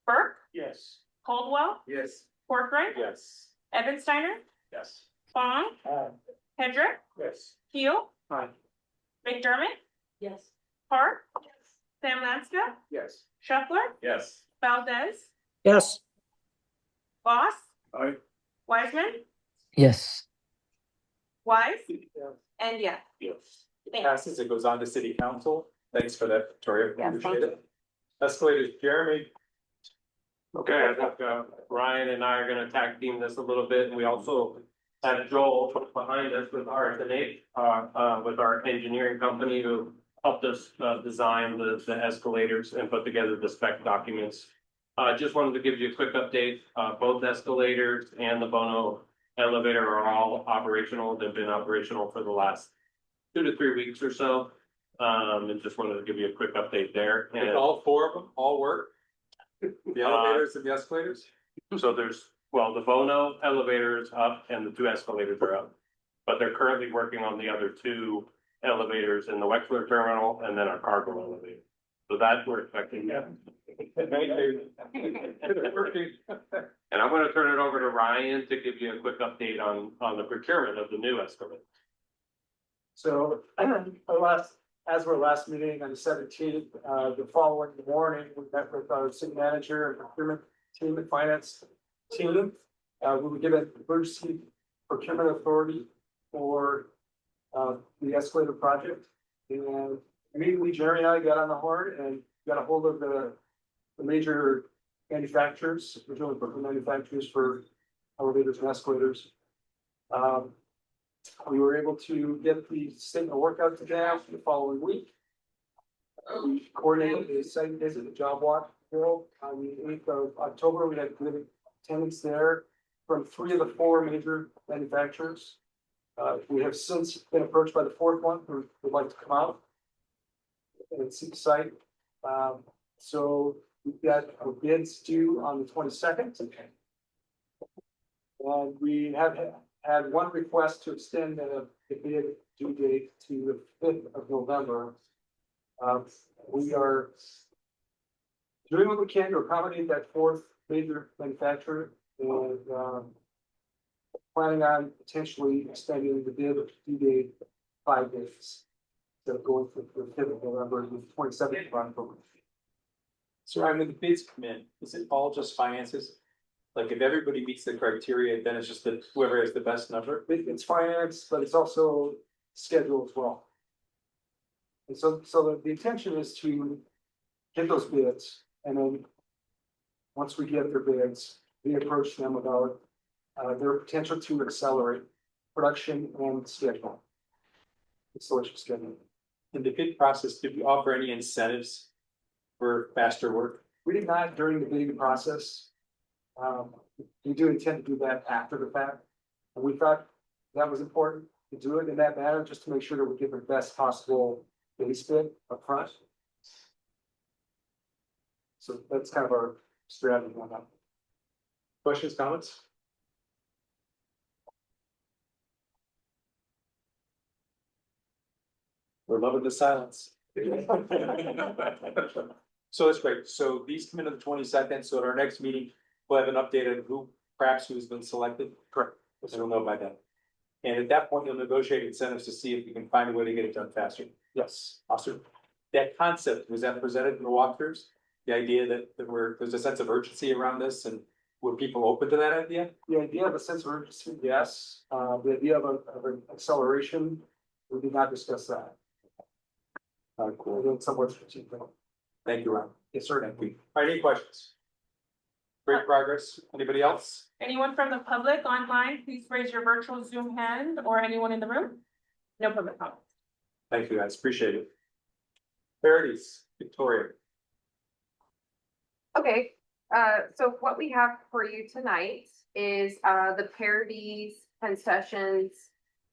Burke, Yes. Caldwell, Yes. Portray, Yes. Evansteiner, Yes. Vaughn, Hedrick, Yes. Keel, Aye. McDermott, Yes. Park, Sam Lanska, Yes. Shuffler, Yes. Valdez, Yes. Boss, Aye. Wiseman, Yes. Wise, and yeah. Yes. Thanks. Passes, it goes on to city council. Thanks for that, Victoria. Yeah, Appreciate it. Escalators, Jeremy. Okay, I think Ryan and I are gonna tag team this a little bit, and we also have Joel behind us with RSNA, with our engineering company who helped us design the escalators and put together the spec documents. Just wanted to give you a quick update. Both escalators and the Bono elevator are all operational. They've been operational for the last 2 to 3 weeks or so. And just wanted to give you a quick update there. And And all four of them, all work? The elevators and the escalators? so there's, well, the Bono elevator is up and the 2 escalators are up. But they're currently working on the other 2 elevators in the Wexler terminal and then our cargo elevator. So that we're expecting. They're working. And I'm gonna turn it over to Ryan to give you a quick update on the procurement of the new escalator. So, as our last meeting on the 17th, the following morning, we met with our city manager and procurement team and finance team. We were given emergency procurement authority for the escalator project. And immediately Jerry and I got on the horn and got a hold of the major manufacturers, original equipment manufacturers for elevators and escalators. We were able to get the statement of work out to them the following week. We coordinated a site visit, a job walk on the 8th of October. We had good attendance there from 3 of the 4 major manufacturers. We have since been approached by the 4th one who would like to come out and see the site. So we've got our bids due on the 22nd. And we have had one request to extend the bid due date to the 5th of November. We are doing what we can to accommodate that 4th major manufacturer and planning on potentially extending the bid due date 5 days. So going for the 5th of November and the 27th of October. So Ryan, when the bids come in, is it all just finances? Like if everybody meets the criteria, then it's just that whoever has the best number? It's finance, but it's also schedule as well. And so the intention is to get those bids and then once we get their bids, we approach them about their potential to accelerate production and schedule. Installation schedule. In the bid process, did we offer any incentives for faster work? We did not during the bidding process. We do intend to do that after the fact. And we thought that was important to do it in that manner, just to make sure that we get the best possible base bid up front. So that's kind of our strategy on that. Questions, comments? We're loving the silence. So that's great. So these come in on the 22nd. So at our next meeting, we'll have an update on who's been selected. Correct. So we'll know by then. And at that point, you'll negotiate incentives to see if we can find a way to get it done faster. Yes, awesome. That concept, was that presented in the walkthroughs? The idea that there's a sense of urgency around this and were people open to that idea? The idea of a sense of urgency, yes. The idea of an acceleration, we did not discuss that. Cool. We're doing somewhat strategic. Thank you, Ron. Yes, sir. Thank you. All right, any questions? Great progress. Anybody else? Anyone from the public online, please raise your virtual Zoom hand, or anyone in the room? No public comment. Thank you, guys. Appreciate it. Parodies, Victoria. Okay, so what we have for you tonight is, the Parodies concessions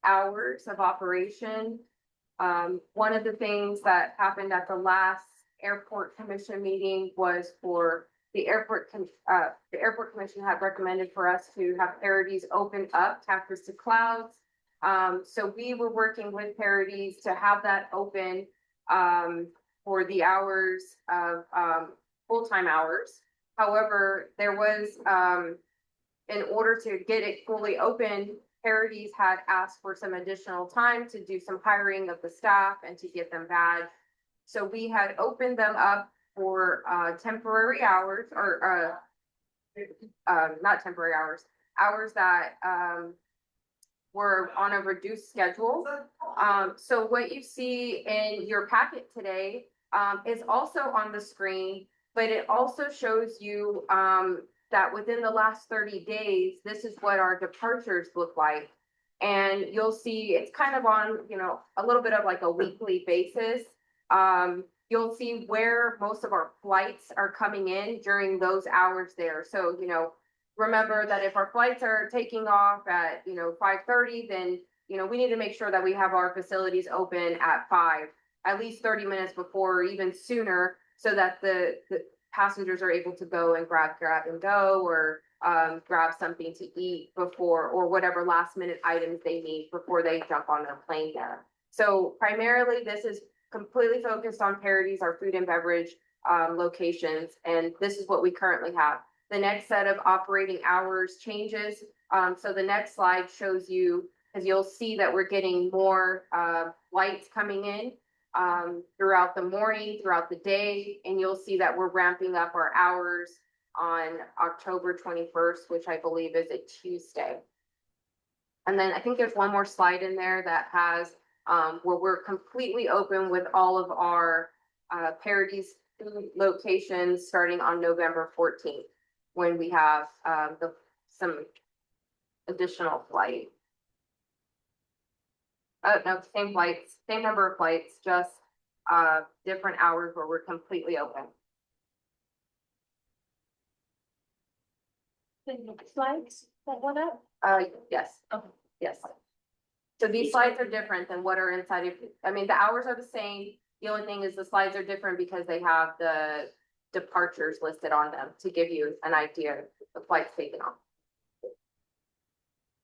hours of operation. One of the things that happened at the last airport commission meeting was for the airport commission had recommended for us to have Parodies open up Cactus to Clouds. So we were working with Parodies to have that open, for the hours of, full-time hours. However, there was, in order to get it fully open, Parodies had asked for some additional time to do some hiring of the staff and to get them badged. So we had opened them up for, temporary hours or, not temporary hours, hours that, were on a reduced schedule. So what you see in your packet today, is also on the screen, but it also shows you, that within the last 30 days, this is what our departures look like. And you'll see it's kind of on, a little bit of like a weekly basis. You'll see where most of our flights are coming in during those hours there. So, remember that if our flights are taking off at, 5:30, then, we need to make sure that we have our facilities open at 5, at least 30 minutes before or even sooner, so that the passengers are able to go and grab and go, or grab something to eat before, or whatever last minute items they need before they jump on the plane there. So primarily, this is completely focused on Parodies, our food and beverage locations, and this is what we currently have. The next set of operating hours changes. So the next slide shows you, as you'll see that we're getting more flights coming in throughout the morning, throughout the day, and you'll see that we're ramping up our hours on October 21st, which I believe is a Tuesday. And then I think there's one more slide in there that has where we're completely open with all of our Parodies locations starting on November 14th, when we have some additional flight. No, same flights, same number of flights, just different hours where we're completely open. The slides that went up? Yes. Okay. Yes. So these slides are different than what are inside of, the hours are the same. The only thing is the slides are different because they have the departures listed on them to give you an idea of the flights taken off.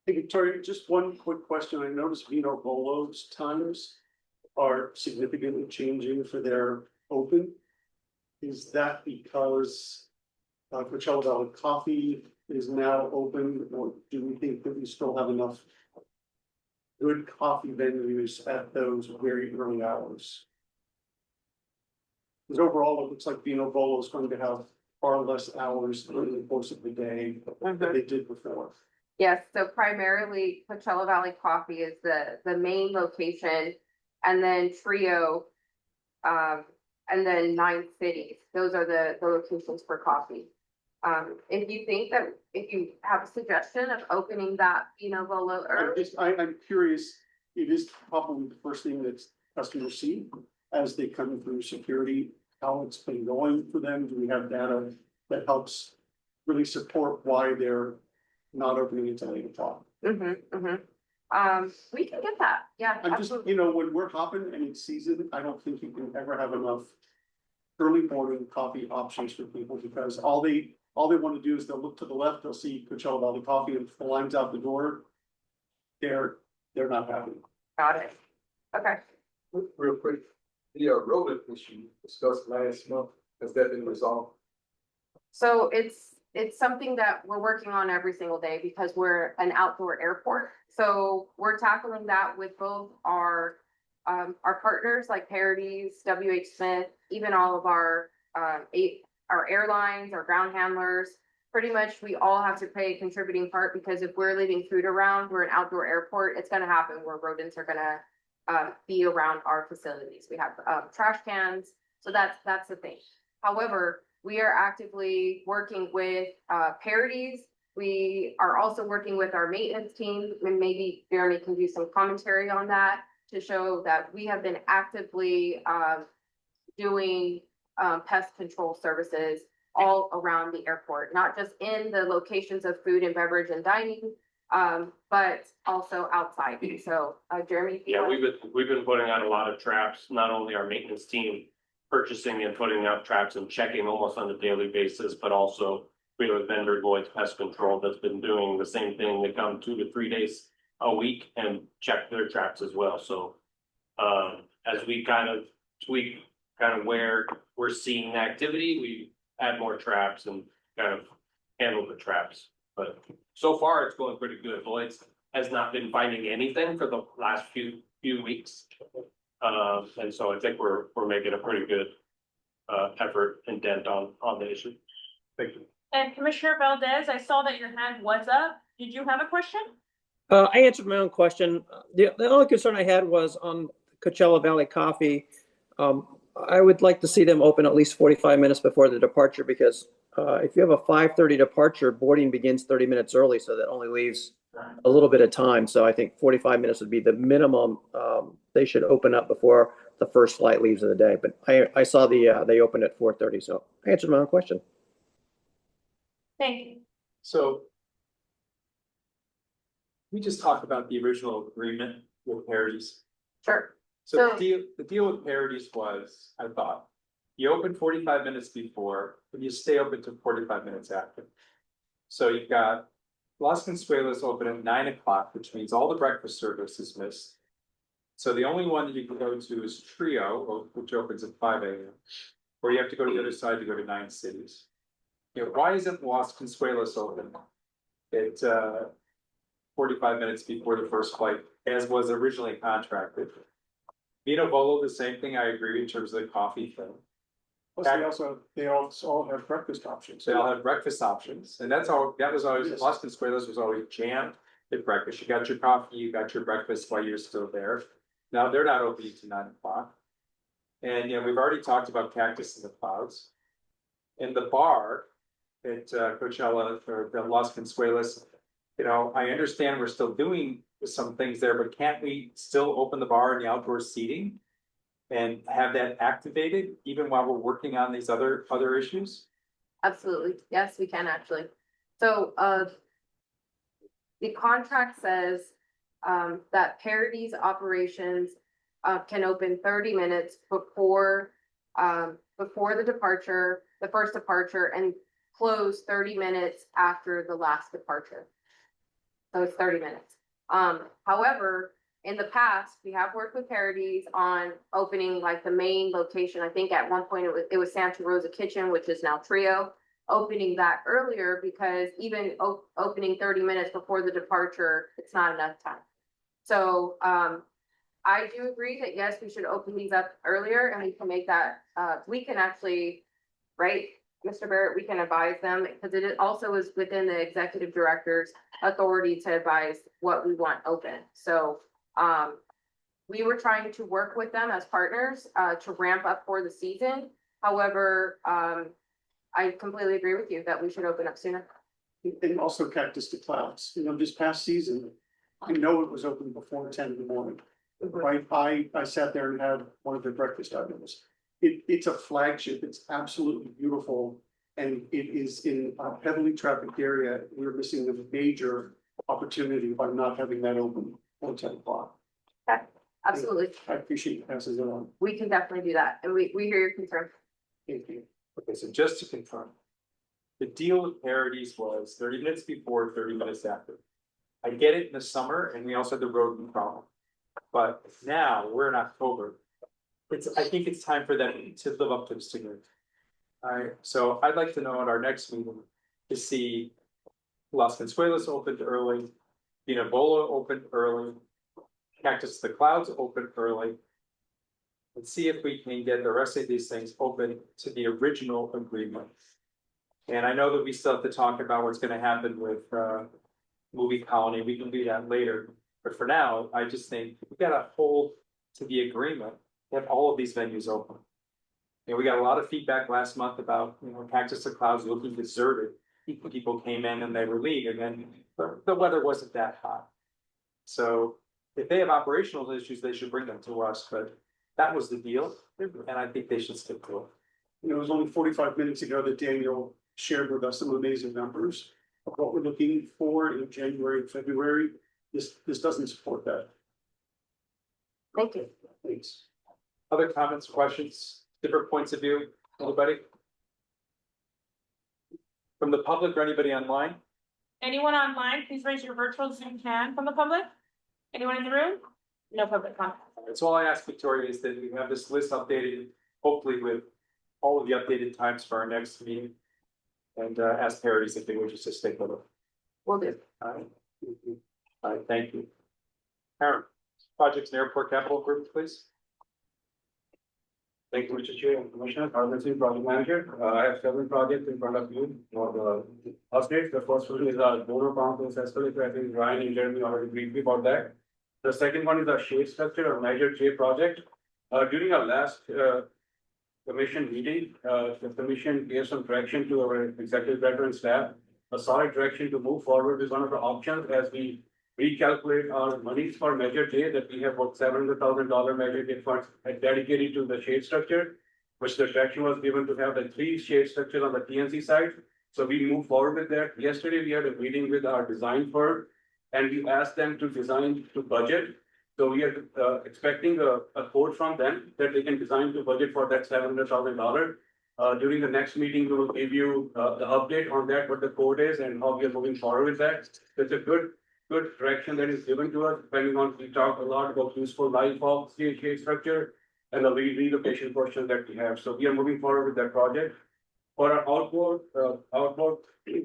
Hey, Victoria, just one quick question. I noticed Vino Bolo's times are significantly changing for their open. Is that because Coachella Valley Coffee is now open, or do we think that we still have enough good coffee venues at those very early hours? Because overall, it looks like Vino Bolo is going to have far less hours during the course of the day than they did before. Yes, so primarily Coachella Valley Coffee is the main location, and then Trio, and then 9 Cities. Those are the locations for coffee. If you have a suggestion of opening that, Bolo early. I'm curious, it is probably the first thing that customers see as they come through security, how it's been going for them. Do we have data that helps really support why they're not opening until 8 o'clock? We can get that, yeah. I'm just, when we're hopping and it's season, I don't think you can ever have enough early morning coffee options for people, because all they want to do is they'll look to the left, they'll see Coachella Valley Coffee, and if the line's out the door, they're not happy. Got it. Okay. Real quick, the rodent issue discussed last month, has that been resolved? So it's something that we're working on every single day because we're an outdoor airport. So we're tackling that with both our our partners like Parodies, WH Smith, even all of our airlines, our ground handlers, pretty much we all have to play a contributing part because if we're leaving food around, we're an outdoor airport, it's gonna happen where rodents are gonna be around our facilities. We have trash cans, so that's the thing. However, we are actively working with Parodies. We are also working with our maintenance team, and maybe Jeremy can do some commentary on that to show that we have been actively doing pest control services all around the airport, not just in the locations of food and beverage and dining, but also outside. So, Jeremy? Yeah, we've been putting out a lot of traps, not only our maintenance team purchasing and putting out traps and checking almost on a daily basis, but also we have a vendor, Lloyd's Pest Control, that's been doing the same thing. They come 2 to 3 days a week and check their traps as well. So, as we kind of tweak kind of where we're seeing activity, we add more traps and kind of handle the traps. But so far, it's going pretty good. Lloyd's has not been finding anything for the last few weeks. And so I think we're making a pretty good effort and dent on the issue. Thank you. And Commissioner Valdez, I saw that your hand was up. Did you have a question? I answered my own question. The only concern I had was on Coachella Valley Coffee. I would like to see them open at least 45 minutes before the departure because if you have a 5:30 departure, boarding begins 30 minutes early, so that only leaves a little bit of time. So I think 45 minutes would be the minimum. They should open up before the first flight leaves of the day. But I saw they opened at 4:30, so I answered my own question. Thank you. So we just talked about the original agreement with Parodies. Sure. So the deal with Parodies was, I thought, you open 45 minutes before, but you stay open to 45 minutes after. So you've got Las Consuelos open at 9 o'clock, which means all the breakfast service is missed. So the only one that you can go to is Trio, which opens at 5 a.m. Or you have to go to the other side to go to 9 cities. You know, why isn't Las Consuelos open at 45 minutes before the first flight, as was originally contracted? Vino Bolo, the same thing, I agree in terms of the coffee thing. Plus they also have breakfast options. They all have breakfast options, and that was always, Las Consuelos was always jammed at breakfast. You got your coffee, you got your breakfast while you're still there. Now they're not opening to 9 o'clock. And, you know, we've already talked about Cactus in the Clouds. And the bar at Coachella or the Las Consuelos, you know, I understand we're still doing some things there, but can't we still open the bar and the outdoor seating? And have that activated even while we're working on these other issues? Absolutely. Yes, we can actually. So, the contract says, that Parodies operations, can open 30 minutes before the departure, the first departure, and close 30 minutes after the last departure. So it's 30 minutes. However, in the past, we have worked with Parodies on opening like the main location. I think at one point it was Santa Rosa Kitchen, which is now Trio, opening that earlier because even opening 30 minutes before the departure, it's not enough time. So I do agree that yes, we should open these up earlier and we can make that, we can actually, right, Mr. Barrett, we can advise them because it also is within the executive director's authority to advise what we want open. So we were trying to work with them as partners to ramp up for the season. However, I completely agree with you that we should open up sooner. And also Cactus to Clouds, you know, this past season, I know it was open before 10 in the morning. Right, I sat there and had one of their breakfast items. It's a flagship, it's absolutely beautiful. And it is in a heavily trafficked area. We're missing a major opportunity by not having that open on 10 o'clock. Okay, absolutely. I appreciate you passing it on. We can definitely do that. And we hear your concern. Thank you. Okay, so just to confirm, the deal with Parodies was 30 minutes before, 30 minutes after. I get it in the summer and we also had the rodent problem. But now we're in October. I think it's time for them to live up to the sticker. Alright, so I'd like to know at our next meeting to see Las Consuelos opened early, Vino Bolo opened early, Cactus to the Clouds opened early, and see if we can get the rest of these things open to the original agreement. And I know that we still have to talk about what's gonna happen with Movie Colony, we can do that later. But for now, I just think we gotta hold to the agreement, have all of these venues open. And we got a lot of feedback last month about, Cactus to Clouds looking deserted. People came in and they were leaving, and then the weather wasn't that hot. So if they have operational issues, they should bring them to us, but that was the deal, and I think they should stick to it. It was only 45 minutes ago that Daniel shared with us some amazing numbers of what we're looking for in January and February. This doesn't support that. Thank you. Thanks. Other comments, questions, different points of view, anybody? From the public or anybody online? Anyone online, please raise your virtual Zoom hand from the public. Anyone in the room? No public comment. That's all I ask, Victoria, is that we have this list updated, hopefully with all of the updated times for our next meeting. And ask Parodies if they would just stick with it. Will do. All right, thank you. Aaron, projects and airport capital improvements, please. Thank you, Mr. Chair and Commissioner, Arvind Project Manager. I have several projects in front of you for the updates. The first one is our donor pump in Sesquipulli. I think Ryan and Jeremy already briefed me about that. The second one is our shade structure or Measure J project. During our last commission meeting, the commission gave some direction to our executive director and staff, a solid direction to move forward with one of the options as we recalculate our monies for Measure J, that we have about $700,000 Measure J funds dedicated to the shade structure, which the direction was given to have the 3 shade structures on the TNC side. So we moved forward with that. Yesterday, we had a meeting with our design firm and we asked them to design to budget. So we are expecting a quote from them that they can design to budget for that $700,000. During the next meeting, we will give you the update on that, what the code is and how we are moving forward with that. It's a good direction that is given to us, depending on, we talk a lot about useful life of shade structure and the relocation portion that we have. So we are moving forward with that project. For our outboard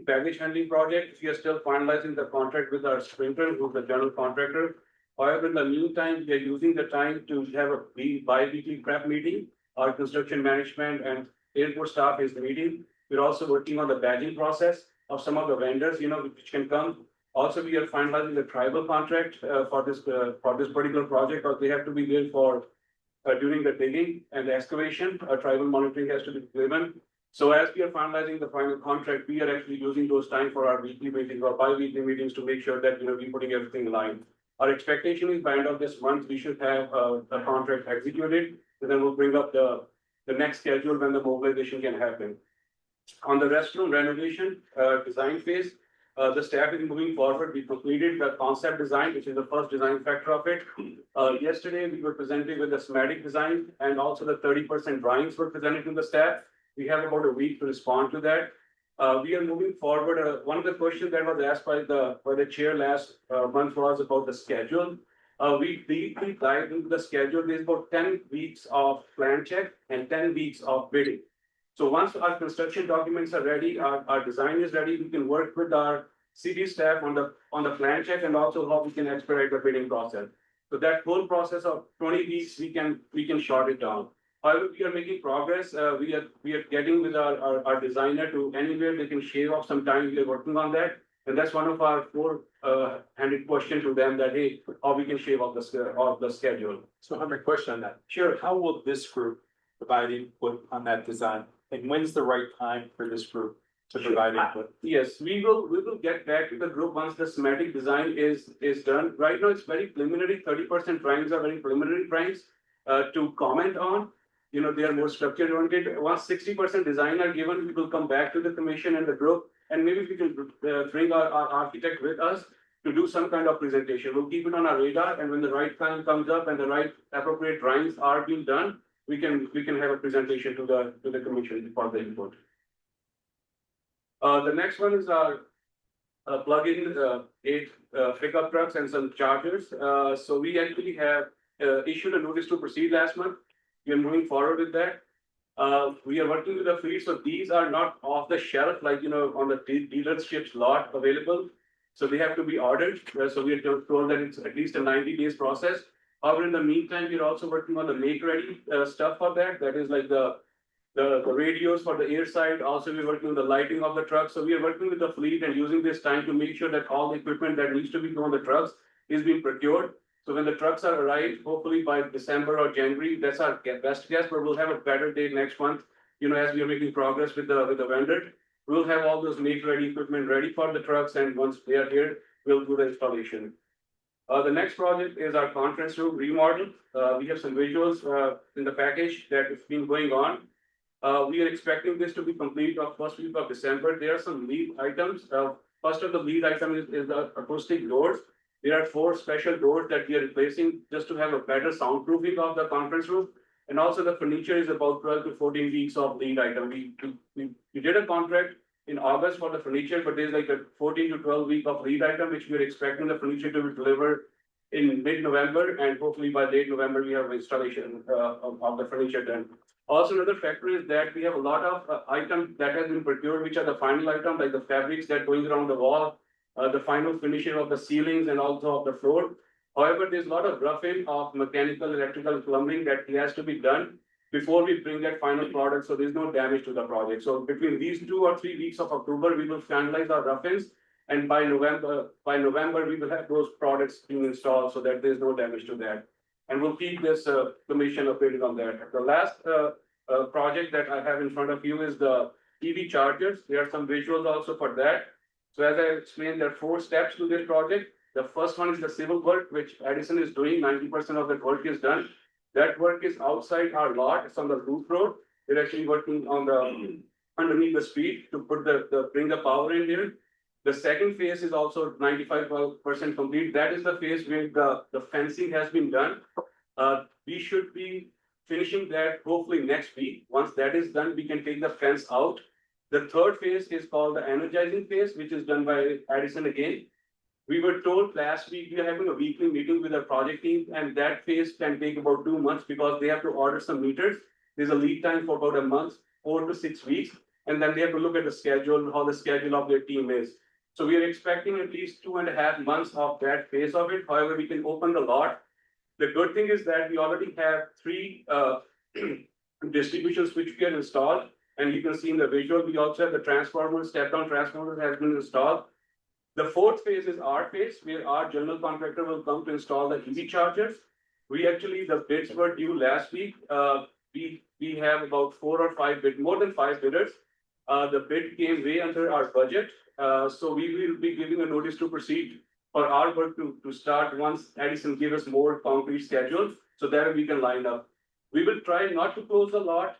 baggage handling project, we are still finalizing the contract with our Sprinter, who's the general contractor. However, in the meantime, we are using the time to have a bi-weekly prep meeting. Our construction management and airport staff is meeting. We're also working on the badging process of some of the vendors, which can come. Also, we are finalizing the tribal contract for this particular project, because they have to be there for during the digging and the excavation. Tribal monitoring has to be given. So as we are finalizing the final contract, we are actually using those time for our weekly meetings or bi-weekly meetings to make sure that we're putting everything in line. Our expectation is by end of this month, we should have a contract executed, and then we'll bring up the next schedule when the mobilization can happen. On the restroom renovation design phase, the staff is moving forward. We completed the concept design, which is the first design factor of it. Yesterday, we were presented with the schematic design, and also the 30% drawings were presented to the staff. We have about a week to respond to that. We are moving forward. One of the questions that was asked by the chair last month was about the schedule. We deeply dive into the schedule. There's about 10 weeks of plan check and 10 weeks of bidding. So once our construction documents are ready, our design is ready, we can work with our city staff on the plan check and also how we can expedite the bidding process. So that whole process of 20 weeks, we can short it down. However, we are making progress. We are getting with our designer to anywhere they can shave off some time. We are working on that. And that's one of our handed question to them, that, hey, how we can shave off the schedule. So I have a question on that. Sure. How will this group provide input on that design? And when's the right time for this group to provide input? Yes, we will get back to the group once the schematic design is done. Right now, it's very preliminary. 30% drawings are very preliminary drawings to comment on. They are more structure oriented. Once 60% design are given, we will come back to the commission and the group, and maybe we can bring our architect with us to do some kind of presentation. We'll keep it on our radar, and when the right time comes up and the right appropriate drawings are being done, we can have a presentation to the commission for the input. The next one is our plug-in 8 pickup trucks and some chargers. So we actually have issued a notice to proceed last month. We are moving forward with that. We are working with the fleet, so these are not off the shelf, like, on the dealership's lot available. So they have to be ordered. So we are told that it's at least a 90 days process. However, in the meantime, we're also working on the make-ready stuff for that. That is like the radios for the air side. Also, we're working on the lighting of the trucks. So we are working with the fleet and using this time to make sure that all the equipment that needs to be on the trucks is being procured. So when the trucks are arrived, hopefully by December or January, that's our best guess, but we'll have a better date next month. You know, as we are making progress with the vendor, we'll have all those make-ready equipment ready for the trucks, and once they are here, we'll do the installation. The next project is our conference room remodel. We have some visuals in the package that has been going on. We are expecting this to be complete of first week of December. There are some lead items. First of the lead item is the acoustic doors. There are 4 special doors that we are replacing just to have a better soundproofing of the conference room. And also the furniture is about 12 to 14 weeks of lead item. We did a contract in August for the furniture, but there's like a 14 to 12 week of lead item, which we're expecting the furniture to be delivered in mid-November, and hopefully by late November, we have installation of the furniture done. Also, another factor is that we have a lot of items that have been procured, which are the final items, like the fabrics that going around the wall, the final finishing of the ceilings and also of the floor. However, there's a lot of roughing of mechanical, electrical, plumbing that has to be done before we bring that final product, so there's no damage to the project. So between these 2 or 3 weeks of October, we will finalize our roughings, and by November, we will have those products being installed so that there's no damage to that. And we'll keep this commission updated on that. The last project that I have in front of you is the EV chargers. There are some visuals also for that. So as I explained, there are 4 steps to this project. The first one is the civil work, which Edison is doing. 90% of the work is done. That work is outside our lot. It's on the roof road. They're actually working on the underneath the street to put bring the power in here. The second phase is also 95% complete. That is the phase where the fencing has been done. We should be finishing that hopefully next week. Once that is done, we can take the fence out. The third phase is called the energizing phase, which is done by Edison again. We were told last week we are having a weekly meeting with our project team, and that phase can take about 2 months because they have to order some meters. There's a lead time for about a month, 4 to 6 weeks, and then they have to look at the schedule, how the schedule of their team is. So we are expecting at least 2.5 months of that phase of it. However, we can open the lot. The good thing is that we already have 3 distribution switchgear installed, and you can see in the visual, we also have the transformer, step-down transformer has been installed. The fourth phase is our phase, where our general contractor will come to install the EV chargers. The bids were due last week. We have about 4 or 5 more than 5 bidders. The bid came way under our budget. So we will be giving a notice to proceed for our work to start once Edison give us more concrete schedule, so that we can line up. We will try not to close the lot.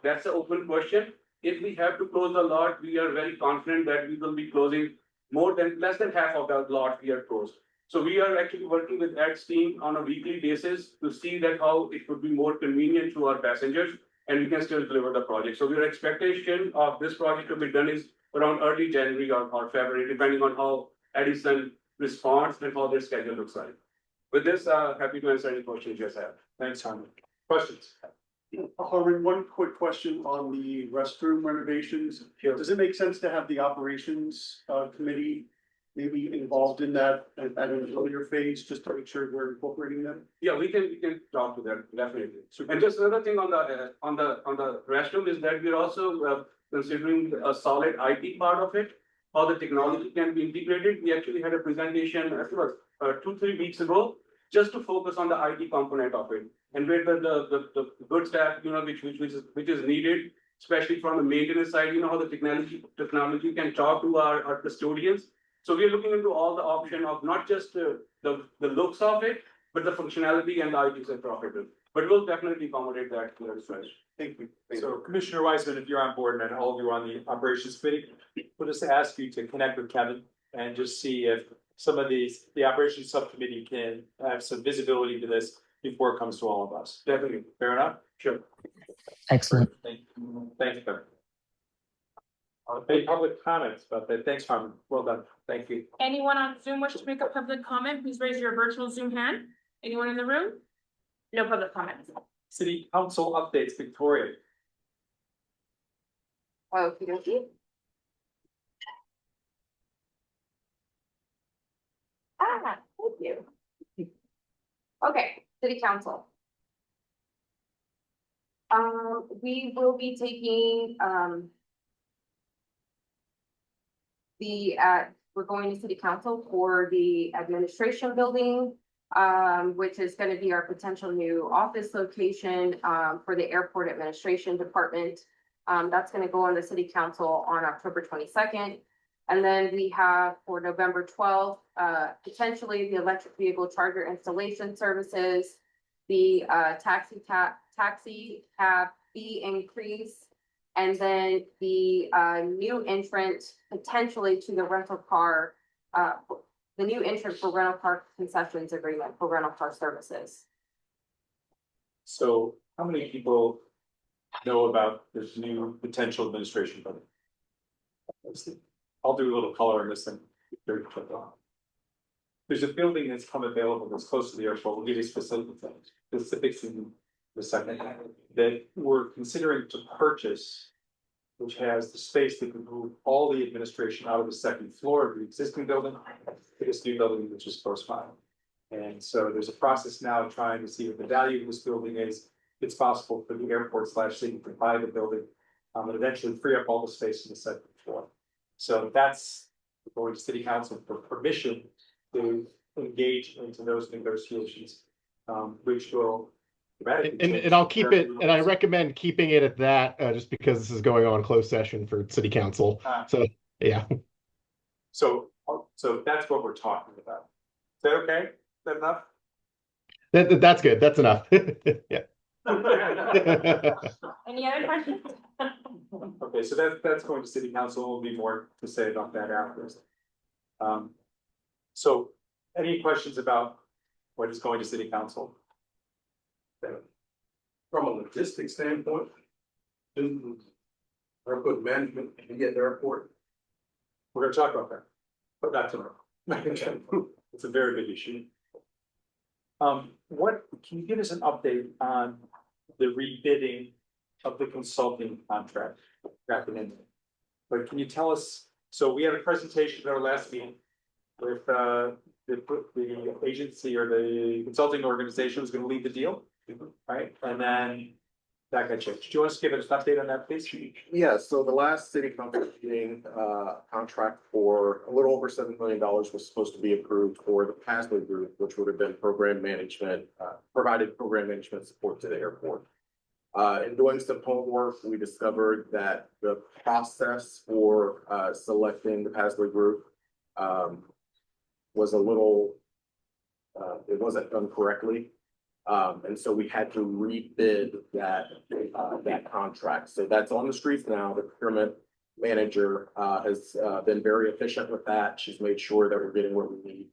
That's an open question. If we have to close the lot, we are very confident that we will be closing less than half of the lot we are closed. So we are actually working with Ed's team on a weekly basis to see that how it could be more convenient to our passengers, and we can still deliver the project. So your expectation of this project to be done is around early January or February, depending on how Edison responds and how their schedule looks like. With this, happy to answer any questions you guys have. Thanks, Harmon. Questions? Harmon, one quick question on the restroom renovations. Does it make sense to have the operations committee maybe involved in that at an earlier phase, just to make sure we're incorporating them? Yeah, we can talk to them, definitely. And just another thing on the restroom is that we're also considering a solid IT part of it, how the technology can be integrated. We actually had a presentation, I think it was 2-3 weeks ago, just to focus on the IT component of it. And where the good staff, which is needed, especially from the maintenance side, how the technology can talk to our custodians. So we are looking into all the option of not just the looks of it, but the functionality and the IT sector of it. But we'll definitely accommodate that to the refresh. Thank you. So Commissioner Wiseman, if you're on board and all of you are on the operations committee, we'll just ask you to connect with Kevin and just see if some of the operations subcommittee can have some visibility to this before it comes to all of us. Definitely. Fair enough? Sure. Excellent. Thank you, Kevin. Any public comments about that? Thanks, Harmon. Well done. Thank you. Anyone on Zoom wish to make a public comment, please raise your virtual Zoom hand. Anyone in the room? No public comments. City Council updates, Victoria. Okey dokey. Thank you. Okay, City Council. We will be taking, we're going to City Council for the administration building, which is gonna be our potential new office location, for the Airport Administration Department. That's gonna go on the City Council on October 22nd. And then we have for November 12th, potentially the electric vehicle charger installation services, the taxi cab fee increase, and then the new entrant potentially to the rental car, the new entrant for rental car concessions agreement for rental car services. So how many people know about this new potential administration building? I'll do a little color in this thing. There's a building that's come available that's close to the airport. We'll give you specifics in the second, that we're considering to purchase, which has the space that can move all the administration out of the second floor of the existing building to this new building, which is close by. And so there's a process now trying to see what the value of this building is. It's possible for the airport / city to buy the building, and eventually free up all the space in the second floor. So that's going to City Council for permission to engage into those negotiations, which will dramatically change. And I'll keep it, and I recommend keeping it at that, just because this is going on closed session for City Council. So, yeah. So that's what we're talking about. Is that okay? Is that enough? That's good. That's enough. Yeah. Any other questions? Okay, so that's going to City Council. Will be more to say about that afterwards. So any questions about what is going to City Council? From a logistics standpoint, airport management, can get the airport. We're gonna talk about that, but not tomorrow. It's a very big issue. What, can you give us an update on the rebidding of the consulting contract? But can you tell us, so we had a presentation at our last meeting with the agency or the consulting organization was gonna lead the deal, right? And then that got changed. Do you want us to give us an update on that, please? Yeah, so the last city council meeting, contract for a little over $7 million was supposed to be approved for the Pasley Group, which would have been program management, provided program management support to the airport. In doing some homework, we discovered that the process for selecting the Pasley Group was a little, it wasn't done correctly. And so we had to rebid that contract. So that's on the streets now. The procurement manager has been very efficient with that. She's made sure that we're getting what we need.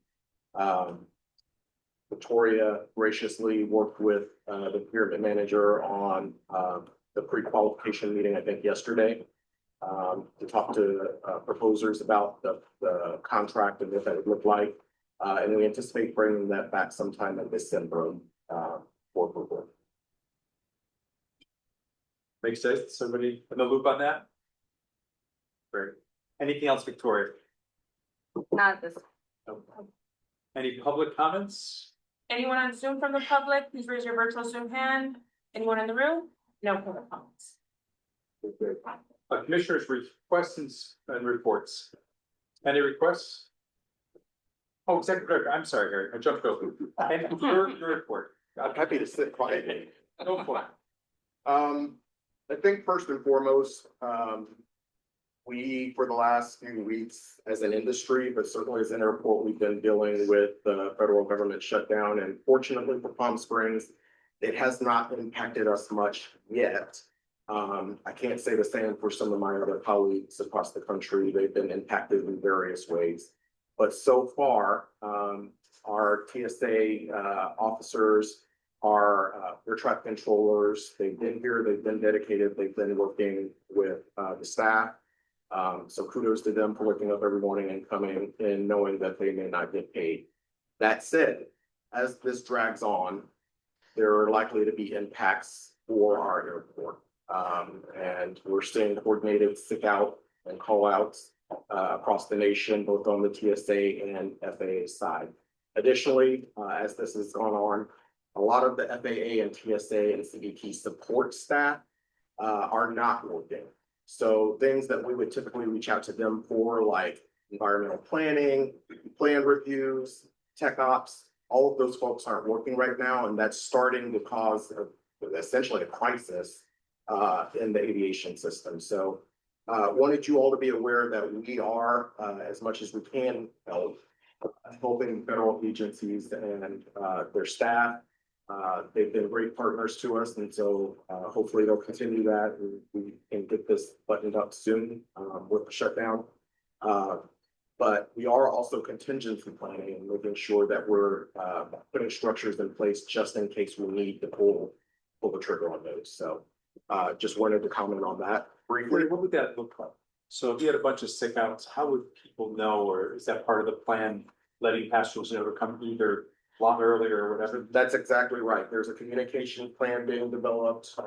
Victoria graciously worked with the procurement manager on the pre-qualification meeting, I think yesterday, to talk to proposers about the contract and what that would look like. And we anticipate bringing that back sometime in December for approval. Makes sense. Somebody in the loop on that? Great. Anything else, Victoria? Not this. Any public comments? Anyone on Zoom from the public, please raise your virtual Zoom hand. Anyone in the room? No public comments. Commissioners' requests and reports. Any requests? Oh, Executive Director, I'm sorry, Harry, I jumped over. And your report. I'm happy to sit quietly. Go for it. I think first and foremost, we, for the last few weeks as an industry, but certainly as an airport, we've been dealing with the federal government shutdown. And fortunately for Palm Springs, it has not impacted us much yet. I can't say the same for some of my other colleagues across the country. They've been impacted in various ways. But so far, our TSA officers, our air traffic controllers, they've been here, they've been dedicated, they've been working with the staff. So kudos to them for waking up every morning and coming in knowing that they may not get paid. That said, as this drags on, there are likely to be impacts for our airport. And we're seeing coordinated stick out and call outs across the nation, both on the TSA and FAA side. Additionally, as this has gone on, A lot of the FAA and TSA and CBP support staff are not working. So things that we would typically reach out to them for, like environmental planning, plan reviews, tech ops, all of those folks aren't working right now, and that's starting to cause essentially a crisis in the aviation system. So wanted you all to be aware that we are, as much as we can, helping federal agencies and their staff. They've been great partners to us, and so hopefully they'll continue that, and we can get this buttoned up soon with the shutdown. But we are also contingency planning and making sure that we're putting structures in place just in case we need to pull the trigger on those. So just wanted to comment on that briefly. What would that look like? So if you had a bunch of sick outs, how would people know, or is that part of the plan, letting passengers know to come either long earlier or whatever? That's exactly right. There's a communication plan being developed,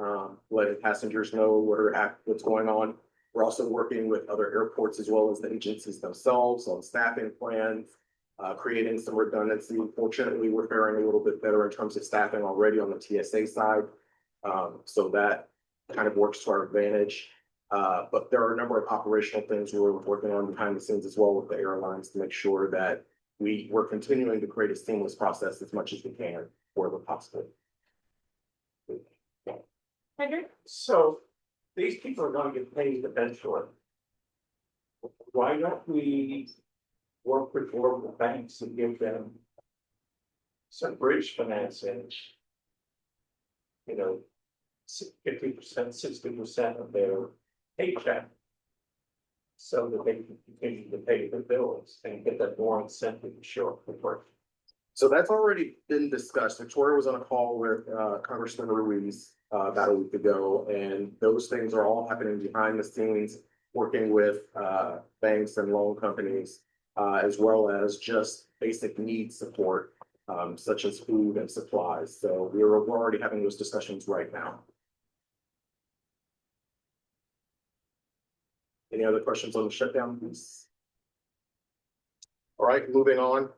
letting passengers know what's going on. We're also working with other airports as well as the agencies themselves on staffing plans, creating some redundancy. Fortunately, we're faring a little bit better in terms of staffing already on the TSA side. So that kind of works to our advantage. But there are a number of operational things we're working on behind the scenes as well with the airlines to make sure that we're continuing to create a seamless process as much as we can wherever possible. Henry? So these people are gonna get paid eventually. Why don't we work with local banks and give them some bridge financing? You know, 50%, 60% of their paycheck. So that they can continue to pay their bills and get that more incentive to show up for work. So that's already been discussed. Victoria was on a call with Congressman Ruiz about a week ago, and those things are all happening behind the scenes, working with banks and loan companies, as well as just basic needs support, such as food and supplies. So we're already having those discussions right now. Any other questions on the shutdown, please? All right, moving on.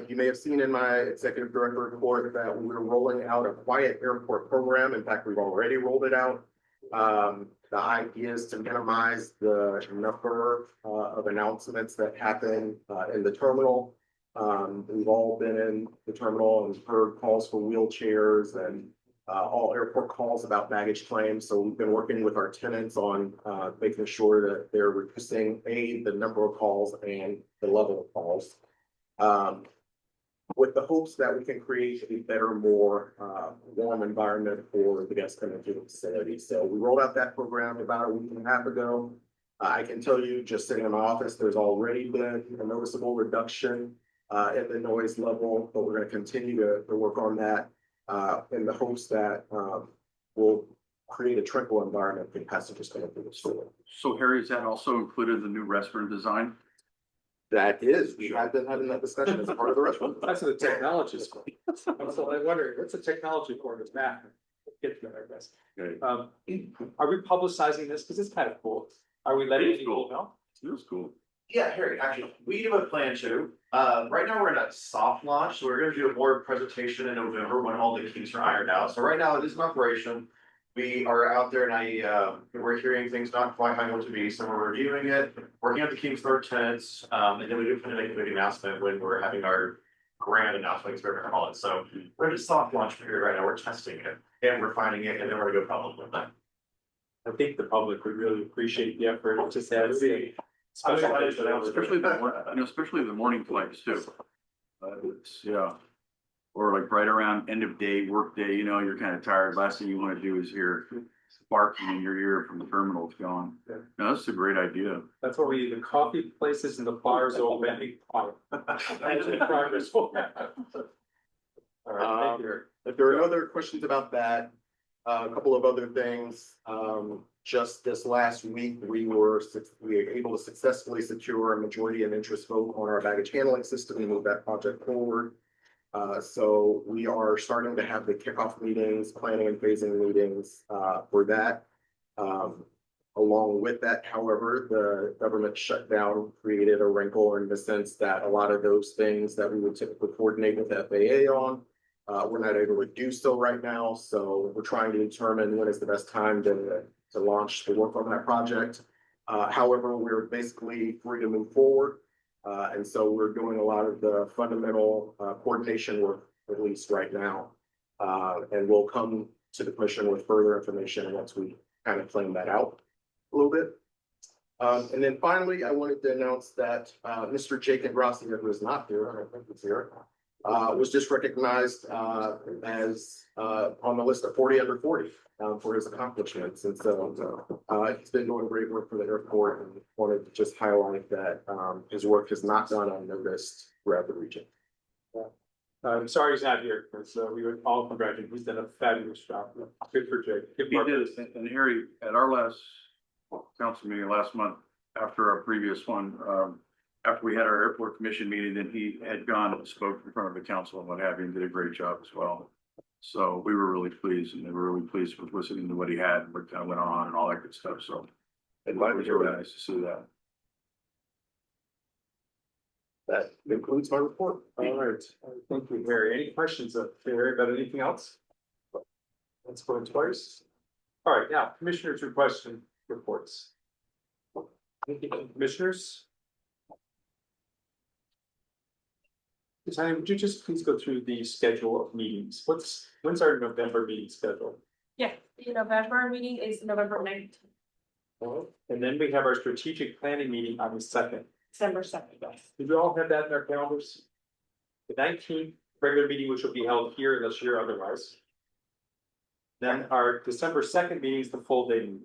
You may have seen in my executive director report that we're rolling out a quiet airport program. In fact, we've already rolled it out. The idea is to minimize the number of announcements that happen in the terminal. We've all been in the terminal and heard calls for wheelchairs and all airport calls about baggage claims. So we've been working with our tenants on making sure that they're reducing the number of calls and the level of calls. With the hopes that we can create a better, more warm environment for the guests coming through the facility. So we rolled out that program about a week and a half ago. I can tell you, just sitting in my office, there's already been a noticeable reduction in the noise level, but we're going to continue to work on that in the hopes that we'll create a tranquil environment for passengers coming through the store. So Harry, is that also included in the new restaurant design? That is, we have been having that discussion as part of the restaurant. That's what the technologist. So I wonder, what's the technology for this map? Get to that, I guess. Okay. Are we publicizing this? Because it's kind of cool. Are we letting It is people cool. know? It was cool. Yeah, Harry, actually, we do have a plan to. Right now we're in a soft launch, so we're gonna do a more presentation in November when all the kinks are ironed out. So right now it is an operation. We are out there and we're hearing things not quite how we want to be, so we're reviewing it, working out the kinks with our tenants. And then we do plan to make a big announcement when we're having our grand announcement, as we're gonna call it. So we're in a soft launch period right now. We're testing it and refining it, and then we're gonna go public with that. I think the public would really appreciate the effort to say, Especially the morning flights too. Yeah. Or like right around end of day, work day, you're kind of tired. Last thing you want to do is hear barking in your ear from the terminals going. No, that's a great idea. That's what the coffee places and the bars open. All right, thank you. If there are other questions about that, a couple of other things. Just this last week, we were able to successfully secure a majority of interest vote on our baggage handling system and move that project forward. So we are starting to have the kickoff meetings, planning and phasing meetings for that. Along with that, however, the government shutdown created a wrinkle in the sense that a lot of those things that we would typically coordinate with FAA on We're not able to do so right now, so we're trying to determine when is the best time to launch the work on that project. However, we're basically free to move forward. And so we're doing a lot of the fundamental coordination work, at least right now. And we'll come to the commission with further information once we kind of plan that out a little bit. And then finally, I wanted to announce that Mr. Jacob Rossi, who is not here, I don't think he's here, was just recognized as on the list of 40 under 40 for his accomplishments. And so he's been doing great work for the airport, and wanted to just highlight that his work has not gone unnoticed throughout the region. I'm sorry he's not here, because we would all congratulate him. He's done a fabulous job. Good for Jake. Good He work. did, and Harry, at our last council meeting last month, after our previous one, after we had our airport commission meeting, then he had gone and spoke in front of the council and what have you, and did a great job as well. So we were really pleased, and they were really pleased with listening to what he had and what kind of went on and all that good stuff, so. It was really nice to see that. That concludes my report. All right. Thank you, Harry. Any questions of Harry about anything else? Let's go twice. All right, now commissioners' requests and reports. Commissioners? Tanya, would you just please go through the schedule of meetings? When's our November meeting schedule? Yeah, the November meeting is November 19th, And then we have our strategic planning meeting on the 2nd. December 2nd. Did we all have that in our calendars? The 19th regular meeting, which will be held here unless you're otherwise. Then our December 2nd meeting is the full day meeting.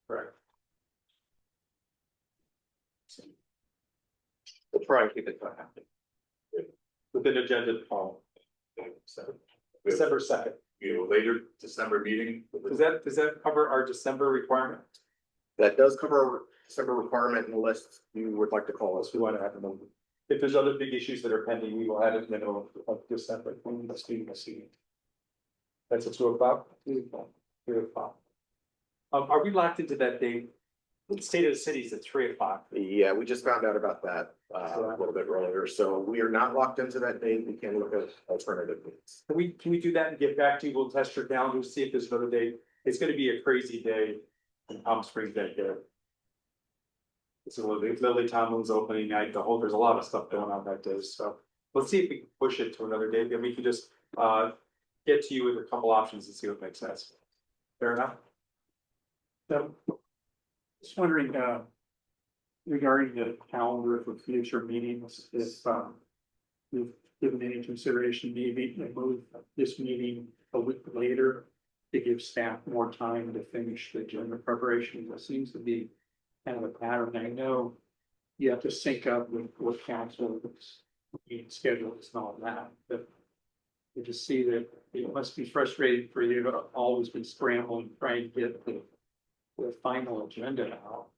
Correct. We'll try and keep it to happen. With an agenda to follow. December 2nd. Later December meeting. Does that cover our December requirement? That does cover our December requirement, unless you would like to call us. We want to have them. If there's other big issues that are pending, we will have it in the middle of December. When the student is seeing. That's at 2:00. 3:00. Are we locked into that date? The state of the city is at 3:00. Yeah, we just found out about that a little bit earlier, so we are not locked into that date. We can look at alternative dates. Can we do that and get back to you? We'll test your calendar, see if there's another date. It's gonna be a crazy day in Palm Springs that day. It's Lily Tomlin's opening night, there's a lot of stuff going on that day, so let's see if we can push it to another date, then we can just get to you with a couple options and see what makes sense. Fair enough? So, just wondering, regarding the calendar for future meetings, if, you've given any consideration, maybe to move this meeting a week later to give staff more time to finish the agenda preparation. That seems to be kind of a pattern. I know you have to sync up with what council meeting schedules and all that, but you just see that it must be frustrating for you to always be scrambling, trying to get the final agenda out.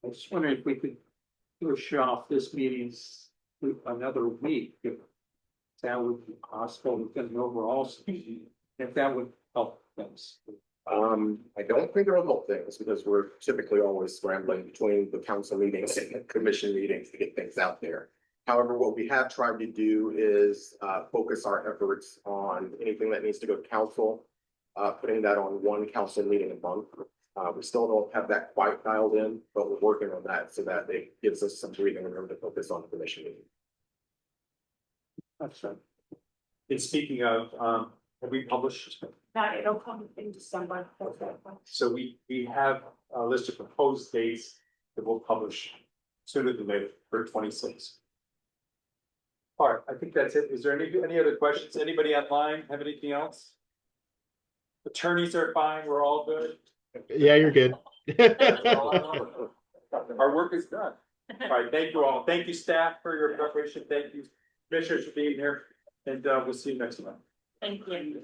I was just wondering if we could push off this meeting another week, if that would be possible within an overall speed, if that would help things. I don't think it will help things, because we're typically always scrambling between the council meetings and the commission meetings to get things out there. However, what we have tried to do is focus our efforts on anything that needs to go to council, putting that on one council meeting a month. We still don't have that quite dialed in, but we're working on that so that it gives us some breathing room to focus on the commission meeting. That's right. And speaking of, have we published? Now it'll come in December. So we have a list of proposed dates that we'll publish sooner than later for 26. All right, I think that's it. Is there any other questions? Anybody online have anything else? Attorneys are fine. We're all good. Yeah, you're good. Our work is done. All right, thank you all. Thank you, staff, for your preparation. Thank you, commissioners, for being here, and we'll see you next month. Thank you.